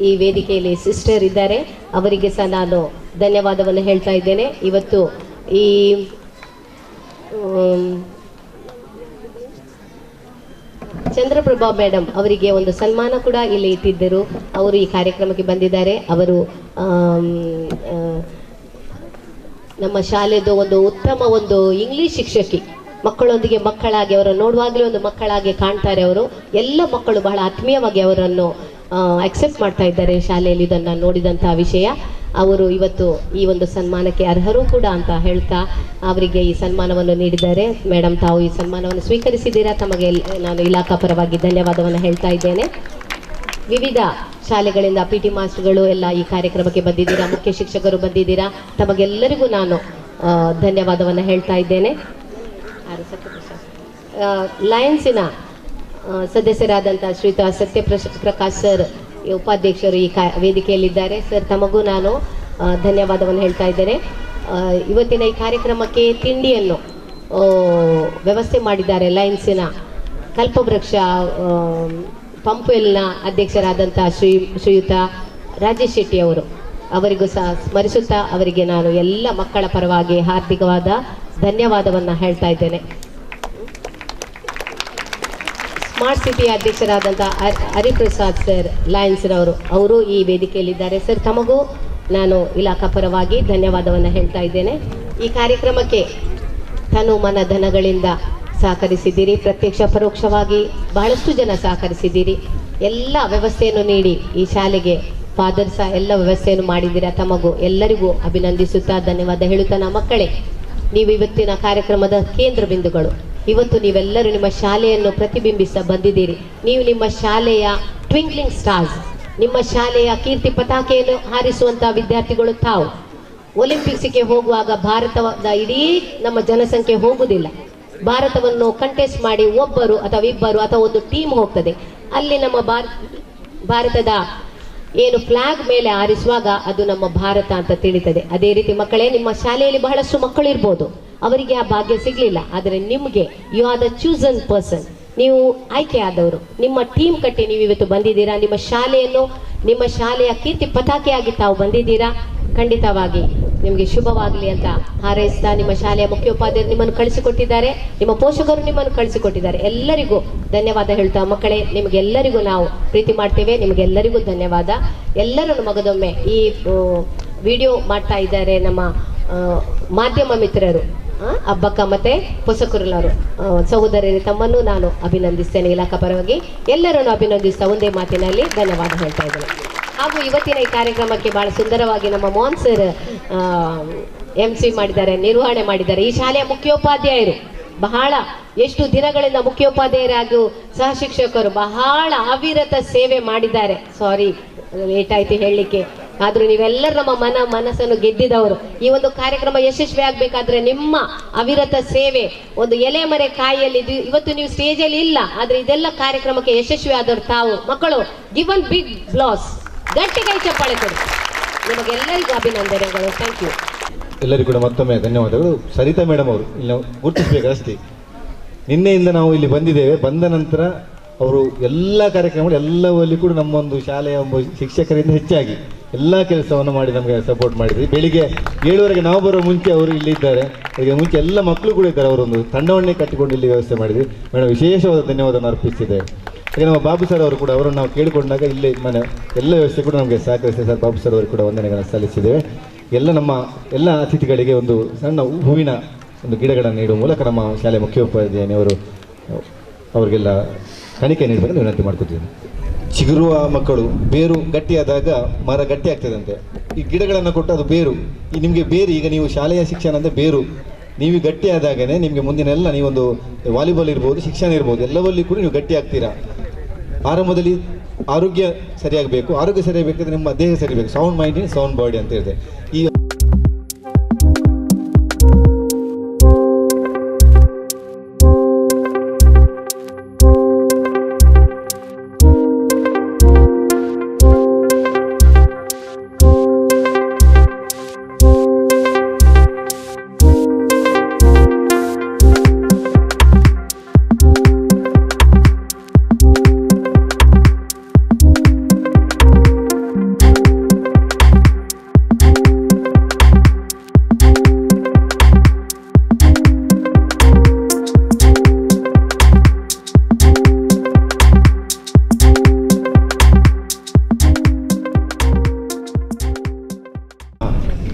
ಈ ವೇದಿಕೆಯಲ್ಲಿ ಸಿಸ್ಟರ್ ಇದ್ದಾರೆ. ಅವರಿಗೆ ಸಹ ನಾನು ಧನ್ಯವಾದವನ್ನು ಹೇಳ್ತಾ ಇದ್ದೇನೆ. ಇವತ್ತು ಈ ಚಂದ್ರಪ್ರಭಾ ಮೇಡಮ್ ಅವರಿಗೆ ಒಂದು ಸನ್ಮಾನ ಕೂಡ ಇಲ್ಲಿ ಇಟ್ಟಿದ್ದರು. ಅವರು ಈ ಕಾರ್ಯಕ್ರಮಕ್ಕೆ ಬಂದಿದ್ದಾರೆ. ಅವರು ನಮ್ಮ ಶಾಲೆದು ಒಂದು ಉತ್ತಮ ಒಂದು ಇಂಗ್ಲಿಷ್ ಶಿಕ್ಷಕಿ. ಮಕ್ಕಳೊಂದಿಗೆ ಮಕ್ಕಳಾಗಿ ಅವರನ್ನು ನೋಡುವಾಗಲೇ ಒಂದು ಮಕ್ಕಳಾಗಿ ಕಾಣ್ತಾರೆ. ಅವರು ಎಲ್ಲ ಮಕ್ಕಳು ಬಹಳ ಆತ್ಮೀಯವಾಗಿ ಅವರನ್ನು ಅಕ್ಸೆಪ್ಟ್ ಮಾಡ್ತಾ ಇದ್ದಾರೆ ಶಾಲೆಯಲ್ಲಿ. ಇದನ್ನು ನೋಡಿದಂಥ ವಿಷಯ. ಅವರು ಇವತ್ತು ಈ ಒಂದು ಸನ್ಮಾನಕ್ಕೆ ಅರ್ಹರು ಕೂಡ ಅಂತ ಹೇಳ್ತಾ ಅವರಿಗೆ ಈ ಸನ್ಮಾನವನ್ನು ನೀಡಿದ್ದಾರೆ. ಮೇಡಮ್, ತಾವು ಈ ಸನ್ಮಾನವನ್ನು ಸ್ವೀಕರಿಸಿದ್ದೀರಾ. ತಮಗೆ ನಾನು ಇಲಾಖಾ ಪರವಾಗಿ ಧನ್ಯವಾದವನ್ನು ಹೇಳ್ತಾ ಇದ್ದೇನೆ. ವಿವಿಧ ಶಾಲೆಗಳಿಂದ PT ಮಾಸ್ಟರ್ಗಳು ಎಲ್ಲ ಈ ಕಾರ್ಯಕ್ರಮಕ್ಕೆ ಬಂದಿದ್ದೀರಾ. ಮುಖ್ಯ ಶಿಕ್ಷಕರು ಬಂದಿದ್ದೀರಾ. ತಮಗೆಲ್ಲರಿಗೂ ನಾನು ಧನ್ಯವಾದವನ್ನು ಹೇಳ್ತಾ ಇದ್ದೇನೆ. ಲಯನ್ಸಿನ ಸದಸ್ಯರಾದಂಥ ಶ್ರೀಯುತ ಪ್ರಕಾಶ್ ಸರ್ ಉಪಾಧ್ಯಕ್ಷರು ಈ ವೇದಿಕೆಯಲ್ಲಿದ್ದಾರೆ. ಸರ್, ತಮಗೂ ನಾನು ಧನ್ಯವಾದವನ್ನು ಹೇಳ್ತಾ ಇದ್ದೇನೆ. ಇವತ್ತಿನ ಈ ಕಾರ್ಯಕ್ರಮಕ್ಕೆ ತಿಂಡಿಯನ್ನು ವ್ಯವಸ್ಥೆ ಮಾಡಿದ್ದಾರೆ ಲಯನ್ಸಿನ ಕಲ್ಪವೃಕ್ಷ ಪಂಪ್ವೆಲ್ನ ಅಧ್ಯಕ್ಷರಾದಂಥ ಶ್ರೀಯುತ ರಾಜೇಶ್ ಶೆಟ್ಟಿ ಅವರು. ಅವರಿಗೂ ಸಹ ಸ್ಮರಿಸುತ್ತಾ ಅವರಿಗೆ ನಾನು ಎಲ್ಲ ಮಕ್ಕಳ ಪರವಾಗಿ ಹಾರ್ದಿಕವಾದ ಧನ್ಯವಾದವನ್ನು ಹೇಳ್ತಾ ಇದ್ದೇನೆ. ಸ್ಮಾರ್ಟ್ ಸಿಟಿ ಅಧ್ಯಕ್ಷರಾದಂಥ ಹರಿಪ್ರಸಾದ್ ಸರ್ ಲಯನ್ಸ್ನವರು, ಅವರು ಈ ವೇದಿಕೆಯಲ್ಲಿದ್ದಾರೆ. ಸರ್, ತಮಗೂ ನಾನು ಇಲಾಖಾ ಪರವಾಗಿ ಧನ್ಯವಾದವನ್ನು ಹೇಳ್ತಾ ಇದ್ದೇನೆ. ಈ ಕಾರ್ಯಕ್ರಮಕ್ಕೆ ತನು ಮನ ಧನಗಳಿಂದ ಸಹಕರಿಸಿದ್ದೀರಿ. ಪ್ರತ್ಯಕ್ಷ ಪರೋಕ್ಷವಾಗಿ ಬಹಳಷ್ಟು ಜನ ಸಹಕರಿಸಿದ್ದೀರಿ. ಎಲ್ಲ ವ್ಯವಸ್ಥೆಯನ್ನು ನೀಡಿ ಈ ಶಾಲೆಗೆ ಫಾದರ್ ಸಹ ಎಲ್ಲ ವ್ಯವಸ್ಥೆಯನ್ನು ಮಾಡಿದ್ದೀರಾ. ತಮಗೂ ಎಲ್ಲರಿಗೂ ಅಭಿನಂದಿಸುತ್ತಾ ಧನ್ಯವಾದ ಹೇಳುತ್ತಾ, ನಮ್ಮ ಮಕ್ಕಳೇ, ನೀವು ಇವತ್ತಿನ ಕಾರ್ಯಕ್ರಮದ ಕೇಂದ್ರ ಬಿಂದುಗಳು. ಇವತ್ತು ನೀವೆಲ್ಲರೂ ನಿಮ್ಮ ಶಾಲೆಯನ್ನು ಪ್ರತಿಬಿಂಬಿಸ ಬಂದಿದ್ದೀರಿ. ನೀವು ನಿಮ್ಮ ಶಾಲೆಯ ಟ್ವಿಂಕ್ಲಿಂಗ್ ಸ್ಟಾರ್ಸ್, ನಿಮ್ಮ ಶಾಲೆಯ ಕೀರ್ತಿ ಪತಾಕೆಯನ್ನು ಹಾರಿಸುವಂಥ ವಿದ್ಯಾರ್ಥಿಗಳು ತಾವು. ಒಲಿಂಪಿಕ್ಸ್ಗೆ ಹೋಗುವಾಗ ಭಾರತದ ಇಡೀ ನಮ್ಮ ಜನಸಂಖ್ಯೆ ಹೋಗುವುದಿಲ್ಲ. ಭಾರತವನ್ನು ಕಂಟೆಸ್ಟ್ ಮಾಡಿ ಒಬ್ಬರು ಅಥವಾ ಇಬ್ಬರು ಅಥವಾ ಒಂದು ಟೀಮ್ ಹೋಗ್ತದೆ. ಅಲ್ಲಿ ನಮ್ಮ ಭಾರತದ ಏನು ಫ್ಲಾಗ್ ಮೇಲೆ ಆರಿಸುವಾಗ ಅದು ನಮ್ಮ ಭಾರತ ಅಂತ ತಿಳಿತದೆ. ಅದೇ ರೀತಿ ಮಕ್ಕಳೇ, ನಿಮ್ಮ ಶಾಲೆಯಲ್ಲಿ ಬಹಳಷ್ಟು ಮಕ್ಕಳು ಇರ್ಬೋದು, ಅವರಿಗೆ ಆ ಭಾಗ್ಯ ಸಿಗಲಿಲ್ಲ. ಆದರೆ ನಿಮಗೆ you are the chosen person. ನೀವು ಆಯ್ಕೆ ಆದವರು, ನಿಮ್ಮ ಟೀಮ್ ಕಟ್ಟಿ ನೀವು ಇವತ್ತು ಬಂದಿದ್ದೀರಾ. ನಿಮ್ಮ ಶಾಲೆಯನ್ನು, ನಿಮ್ಮ ಶಾಲೆಯ ಕೀರ್ತಿ ಪತಾಕೆಯಾಗಿ ತಾವು ಬಂದಿದ್ದೀರಾ. ಖಂಡಿತವಾಗಿ ನಿಮಗೆ ಶುಭವಾಗಲಿ ಅಂತ ಹಾರೈಸ್ತಾ, ನಿಮ್ಮ ಶಾಲೆಯ ಮುಖ್ಯೋಪಾಧ್ಯಾಯರು ನಿಮ್ಮನ್ನು ಕಳಿಸಿಕೊಟ್ಟಿದ್ದಾರೆ, ನಿಮ್ಮ ಪೋಷಕರು ನಿಮ್ಮನ್ನು ಕಳಿಸಿಕೊಟ್ಟಿದ್ದಾರೆ. ಎಲ್ಲರಿಗೂ ಧನ್ಯವಾದ ಹೇಳ್ತಾ, ಮಕ್ಕಳೇ ನಿಮಗೆಲ್ಲರಿಗೂ ನಾವು ಪ್ರೀತಿ ಮಾಡ್ತೇವೆ. ನಿಮಗೆಲ್ಲರಿಗೂ ಧನ್ಯವಾದ. ಎಲ್ಲರನ್ನು ಮಗದೊಮ್ಮೆ ಈ ವಿಡಿಯೋ ಮಾಡ್ತಾ ಇದ್ದಾರೆ ನಮ್ಮ ಮಾಧ್ಯಮ ಮಿತ್ರರು, ಅಬ್ಬಕ್ಕ ಮತ್ತೆ ಪೊಸಕುರಲವರು ಸಹೋದರರೇ, ತಮ್ಮನ್ನು ನಾನು ಅಭಿನಂದಿಸ್ತೇನೆ. ಇಲಾಖಾ ಪರವಾಗಿ ಎಲ್ಲರನ್ನು ಅಭಿನಂದಿಸ್ತಾ ಒಂದೇ ಮಾತಿನಲ್ಲಿ ಧನ್ಯವಾದ ಹೇಳ್ತಾ ಇದ್ದೇನೆ. ಹಾಗೂ ಇವತ್ತಿನ ಈ ಕಾರ್ಯಕ್ರಮಕ್ಕೆ ಬಹಳ ಸುಂದರವಾಗಿ ನಮ್ಮ ಮೋಹನ್ ಸರ್ MC ಮಾಡಿದ್ದಾರೆ, ನಿರ್ವಹಣೆ ಮಾಡಿದ್ದಾರೆ. ಈ ಶಾಲೆಯ ಮುಖ್ಯೋಪಾಧ್ಯಾಯರು ಬಹಳ ಎಷ್ಟು ದಿನಗಳಿಂದ ಮುಖ್ಯೋಪಾಧ್ಯಾಯರಾಗೂ ಸಹ ಶಿಕ್ಷಕರು ಬಹಳ ಅವಿರತ ಸೇವೆ ಮಾಡಿದ್ದಾರೆ. ಸಾರಿ ಲೇಟ್ ಆಯ್ತು ಹೇಳಲಿಕ್ಕೆ, ಆದ್ರೂ ನೀವೆಲ್ಲರೂ ನಮ್ಮ ಮನಸ್ಸನ್ನು ಗೆದ್ದಿದವರು. ಈ ಒಂದು ಕಾರ್ಯಕ್ರಮ ಯಶಸ್ವಿ ಆಗ್ಬೇಕಾದ್ರೆ ನಿಮ್ಮ ಅವಿರತ ಸೇವೆ ಒಂದು ಎಲೆ ಮರೆ ಕಾಯಿಯಲ್ಲಿ ಇವತ್ತು ನೀವು ಸ್ಟೇಜಲ್ಲಿ ಇಲ್ಲ, ಆದ್ರೆ ಇದೆಲ್ಲ ಕಾರ್ಯಕ್ರಮಕ್ಕೆ ಯಶಸ್ವಿ ಆದವರು ತಾವು. ಮಕ್ಕಳು ಗಿವ್ ಒನ್ ಬಿಗ್ ಬ್ಲಾಸ್, ಗಟ್ಟಿ ಕೈ ಚಪ್ಪಾಳೆ ಕೊಡಿ. ನಿಮಗೆಲ್ಲರಿಗೂ ಅಭಿನಂದನೆಗಳು. Thank you. ಎಲ್ಲರಿಗೂ ಕೂಡ ಮತ್ತೊಮ್ಮೆ ಧನ್ಯವಾದಗಳು. ಸರಿತಾ ಮೇಡಮ್ ಅವರು ಇಲ್ಲಿ ನಾವು ಗುರುತಿಸಬೇಕಷ್ಟೇ. ನಿನ್ನೆಯಿಂದ ನಾವು ಇಲ್ಲಿ ಬಂದಿದ್ದೇವೆ. ಬಂದ ನಂತರ ಅವರು ಎಲ್ಲ ಕಾರ್ಯಕ್ರಮಗಳು ಎಲ್ಲವಲ್ಲಿ ಕೂಡ ನಮ್ಮೊಂದು ಶಾಲೆಯ ಒಂದು ಶಿಕ್ಷಕರಿಂದ ಹೆಚ್ಚಾಗಿ ಎಲ್ಲ ಕೆಲಸವನ್ನು ಮಾಡಿ ನಮಗೆ ಸಪೋರ್ಟ್ ಮಾಡಿದ್ವಿ. ಬೆಳಿಗ್ಗೆ 7:30 ನಾವು ಬರೋ ಮುಂಚೆ ಅವರು ಇಲ್ಲಿ ಇದ್ದಾರೆ. ಈಗ ಮುಂಚೆ ಎಲ್ಲ ಮಕ್ಕಳು ಕೂಡ ಇದ್ದಾರೆ. ಅವರೊಂದು ತಂಡವನ್ನೇ ಕಟ್ಟಿಕೊಂಡು ಇಲ್ಲಿ ವ್ಯವಸ್ಥೆ ಮಾಡಿದ್ವಿ. ಮೇಡಮ್ ವಿಶೇಷವಾದ ಧನ್ಯವಾದವನ್ನು ಅರ್ಪಿಸಿದೆ. ಈಗ ನಮ್ಮ ಬಾಬು ಸರ್ ಅವರು ಕೂಡ ಅವರನ್ನು ನಾವು ಕೇಳಿಕೊಂಡಾಗ ಇಲ್ಲಿ ಮನೆ ಎಲ್ಲ ವ್ಯವಸ್ಥೆ ಕೂಡ ನಮಗೆ ಸಹಕರಿಸಿದೆ. ಸರ್ ಬಾಬು ಸರ್ ಅವರು ಕೂಡ ವಂದನೆಗಳನ್ನು ಸಲ್ಲಿಸಿದ್ದೇವೆ. ನಮ್ಮ ಎಲ್ಲ ಅತಿಥಿಗಳಿಗೆ ಒಂದು ಸಣ್ಣ ಹೂವಿನ ಒಂದು ಗಿಡಗಳನ್ನು ನೀಡುವ ಮೂಲಕ ನಮ್ಮ ಶಾಲೆ ಮುಖ್ಯೋಪಾಧ್ಯಾಯನವರು ಅವರಿಗೆಲ್ಲ ಕಾಣಿಕೆ ನೀಡಬೇಕಂತ ವಿನಂತಿ ಮಾಡ್ಕೊತೀವಿ. ಚಿಗುರುವ ಮಕ್ಕಳು ಬೇರು ಗಟ್ಟಿಯಾದಾಗ ಮರ ಗಟ್ಟಿ ಆಗ್ತದಂತೆ. ಈ ಗಿಡಗಳನ್ನು ಕೊಟ್ಟು ಅದು ಬೇರು, ಈ ನಿಮಗೆ ಬೇರು, ಈಗ ನೀವು ಶಾಲೆಯ ಶಿಕ್ಷಣ ಅಂದರೆ ಬೇರು, ನೀವು ಗಟ್ಟಿಯಾದಾಗನೇ ನಿಮಗೆ ಮುಂದಿನೆಲ್ಲ ನೀವೊಂದು ವಾಲಿಬಾಲ್ ಇರ್ಬೋದು, ಶಿಕ್ಷಣ ಇರ್ಬೋದು, ಎಲ್ಲವಲ್ಲಿ ಕೂಡ ನೀವು ಗಟ್ಟಿ ಆಗ್ತೀರಾ. ಆರಂಭದಲ್ಲಿ ಆರೋಗ್ಯ ಸರಿಯಾಗಬೇಕು. ಆರೋಗ್ಯ ಸರಿಯಾಗಬೇಕಾದ್ರೆ ನಿಮ್ಮ ದೇಹ ಸರಿಬೇಕು. Sound mind in sound body ಅಂತ ಹೇಳಿದೆ. ಈ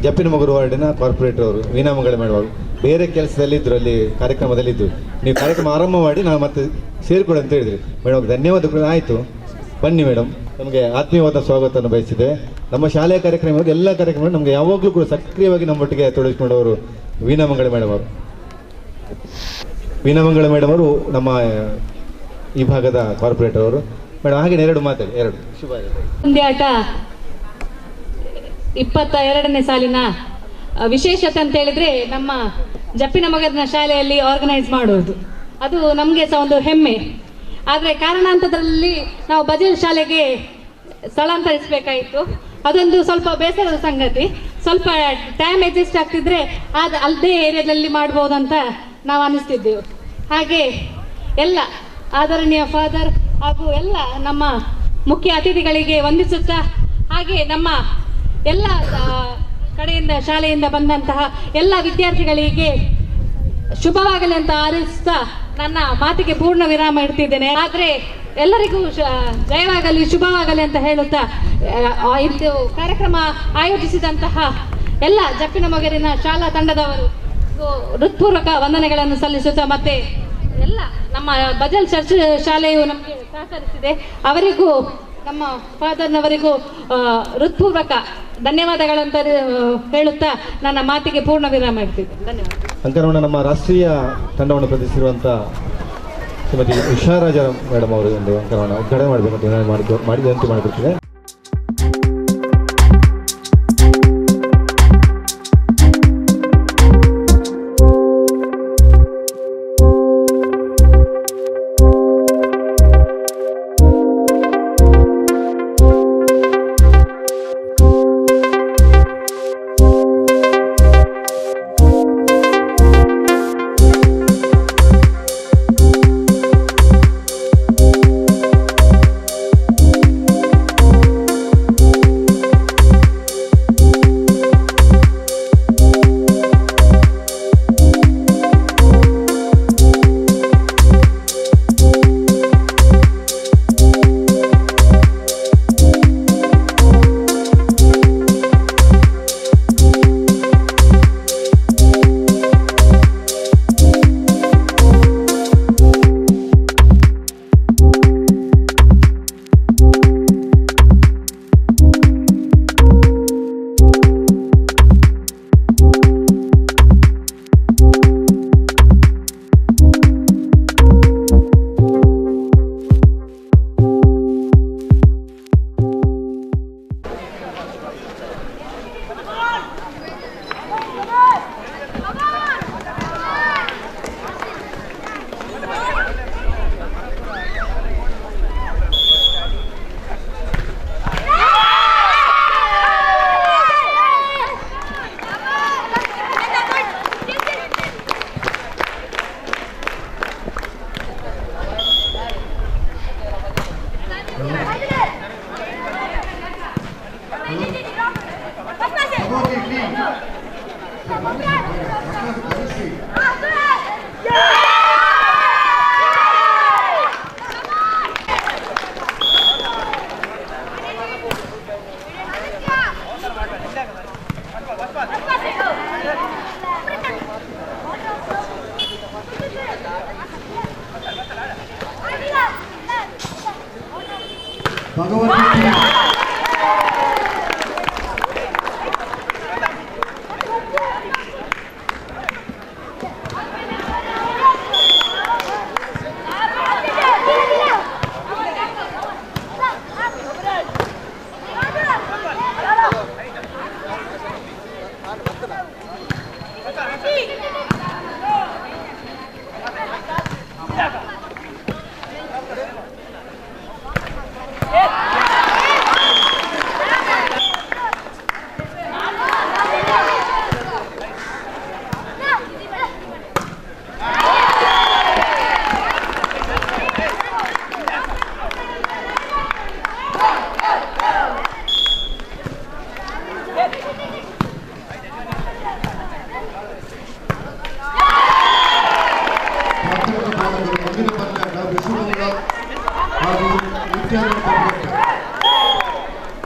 ಜಪ್ಪಿನಮೊಗರು ವಾರ್ಡಿನ ಕಾರ್ಪೊರೇಟರ್ ಅವರು ವೀಣಾಮಂಗಳ ಮೇಡಮ್ ಅವರು ಬೇರೆ ಕೆಲಸದಲ್ಲಿದ್ದರು, ಅಲ್ಲಿ ಕಾರ್ಯಕ್ರಮದಲ್ಲಿದ್ದರು. ನೀವು ಕಾರ್ಯಕ್ರಮ ಆರಂಭ ಮಾಡಿ ನಾವು ಮತ್ತೆ ಸೇರಿಕೊಡಿ ಅಂತ ಹೇಳಿದ್ರಿ. ಮೇಡಮ್ ಧನ್ಯವಾದಗಳು. ಆಯಿತು, ಬನ್ನಿ ಮೇಡಮ್. ನಮಗೆ ಆತ್ಮೀಯವಾದ ಸ್ವಾಗತವನ್ನು ಬಯಸಿದೆ. ನಮ್ಮ ಶಾಲೆಯ ಕಾರ್ಯಕ್ರಮ ಎಲ್ಲ ಕಾರ್ಯಕ್ರಮ ನಮಗೆ ಯಾವಾಗಲೂ ಕೂಡ ಸಕ್ರಿಯವಾಗಿ ನಮ್ಮೊಟ್ಟಿಗೆ ತೊಡಗಿಸಿಕೊಂಡವರು ವೀಣಾಮಂಗಳ ಮೇಡಮ್ ಅವರು. ವೀಣಾಮಂಗಳ ಮೇಡಮ್ ಅವರು ನಮ್ಮ ಈ ಭಾಗದ ಕಾರ್ಪೊರೇಟರ್ ಅವರು. ಮೇಡಮ್ ಹಾಗೆ ಎರಡು ಮಾತಾಡಿ. ಶುಭ ಪಂದ್ಯಾಟ 22ನೇ ಸಾಲಿನ ವಿಶೇಷತೆ ಅಂತ ಹೇಳಿದ್ರೆ ನಮ್ಮ ಜಪ್ಪಿನಮೊಗರಿನ ಶಾಲೆಯಲ್ಲಿ ಆರ್ಗನೈಸ್ ಮಾಡುವುದು, ಅದು ನಮಗೆ ಸಹ ಒಂದು ಹೆಮ್ಮೆ. ಆದರೆ ಕಾರಣಾಂತರದಲ್ಲಿ ನಾವು ಬಜಲ್ ಶಾಲೆಗೆ ಸ್ಥಳಾಂತರಿಸಬೇಕಾಯಿತು. ಅದೊಂದು ಸ್ವಲ್ಪ ಬೇಸರದ ಸಂಗತಿ. ಸ್ವಲ್ಪ ಟೈಮ್ ಅಡ್ಜಸ್ಟ್ ಆಗ್ತಿದ್ರೆ ಅಲ್ಲದೇ ಏರಿಯಾದಲ್ಲಿ ಮಾಡ್ಬೋದಂತ ನಾವು ಅನಿಸ್ತಿದ್ದೆವು. ಹಾಗೆ ಎಲ್ಲ ಆದರಣೀಯ ಫಾದರ್ ಹಾಗೂ ಎಲ್ಲ ನಮ್ಮ ಮುಖ್ಯ ಅತಿಥಿಗಳಿಗೆ ವಂದಿಸುತ್ತಾ, ಹಾಗೆ ನಮ್ಮ ಎಲ್ಲ ಕಡೆಯಿಂದ ಶಾಲೆಯಿಂದ ಬಂದಂತಹ ಎಲ್ಲ ವಿದ್ಯಾರ್ಥಿಗಳಿಗೆ ಶುಭವಾಗಲಿ ಅಂತ ಹಾರೈಸ್ತಾ ನನ್ನ ಮಾತಿಗೆ ಪೂರ್ಣ ವಿರಾಮ ಇಡ್ತಿದ್ದೇನೆ. ಆದರೆ ಎಲ್ಲರಿಗೂ ಜಯವಾಗಲಿ, ಶುಭವಾಗಲಿ ಅಂತ ಹೇಳುತ್ತಾ ಇದು ಕಾರ್ಯಕ್ರಮ ಆಯೋಜಿಸಿದಂತಹ ಎಲ್ಲ ಜಪ್ಪಿನಮೊಗರಿನ ಶಾಲಾ ತಂಡದವರು ಹೃತ್ಪೂರ್ವಕ ವಂದನೆಗಳನ್ನು ಸಲ್ಲಿಸುತ್ತಾ, ಮತ್ತೆ ಎಲ್ಲ ನಮ್ಮ ಬಜಲ್ ಚರ್ಚ್ ಶಾಲೆಯು ನಮಗೆ ಸಹಕರಿಸಿದೆ, ಅವರಿಗೂ ನಮ್ಮ ಫಾದರ್ನವರಿಗೂ ಹೃತ್ಪೂರ್ವಕ ಧನ್ಯವಾದಗಳಂತ ಹೇಳುತ್ತಾ ನನ್ನ ಮಾತಿಗೆ ಪೂರ್ಣ ವಿರಾಮ ಇಡ್ತಿದ್ದೆ. ಧನ್ಯವಾದ. ಅಂಕನವನ್ನ ನಮ್ಮ ರಾಷ್ಟ್ರೀಯ ತಂಡವನ್ನು ಪ್ರತಿನಿಧಿಸಿರುವಂಥ ಶ್ರೀಮತಿ ಉಷಾರಾಜ ಮೇಡಮ್ ಅವರು ಒಂದು ಅಂಕನವನ್ನು ಉದ್ಘಾಟನೆ ಮಾಡಬೇಕು ಅಂತ ವಿನಂತಿ ಮಾಡಿಕೊಡ್ತಿದೆ.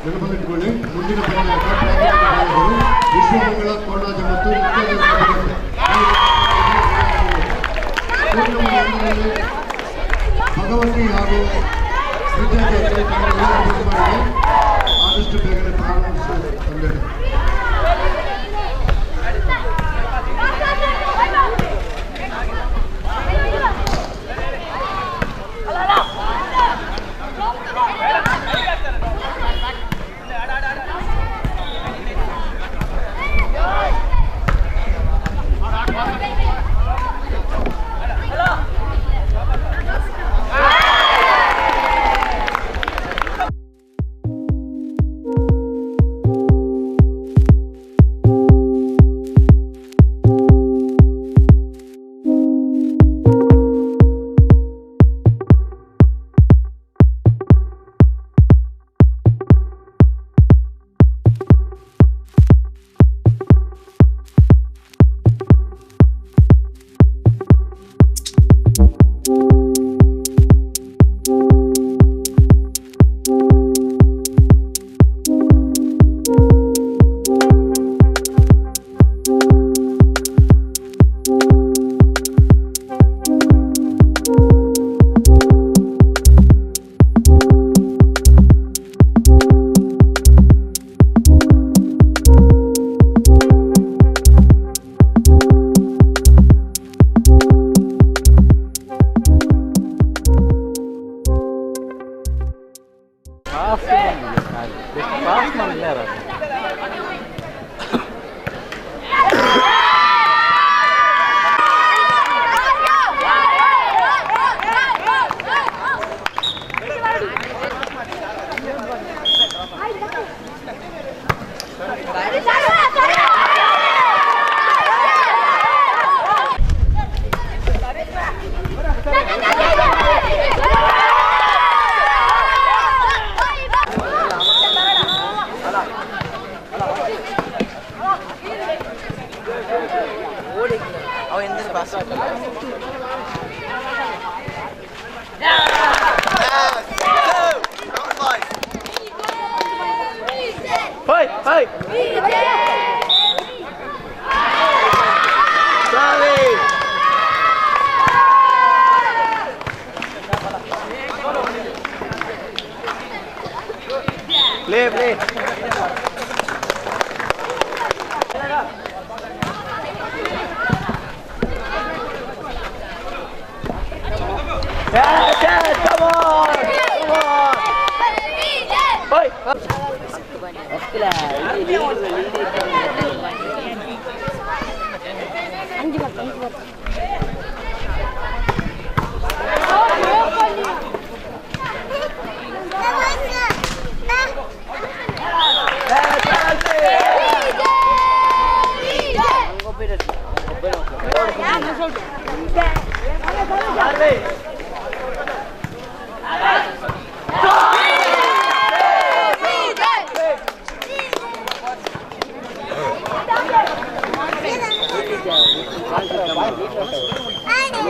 ನೆನಪಲ್ಲಿಟ್ಟುಕೊಳ್ಳಿ, ಮುಂದಿನ ವಿಶ್ವಮಂಗಳ ಕೋಣಾಜ ಮತ್ತು ಭಗವತಿ ಹಾಗೂ ವಿದ್ಯಾರ್ಥಿ ಆದಷ್ಟು ಬೇಗನೆ ಪ್ರಾರಂಭಿಸುವ ತಂದೆ.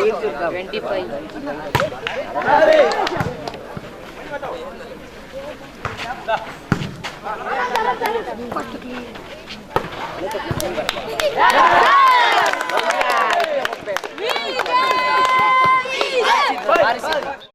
25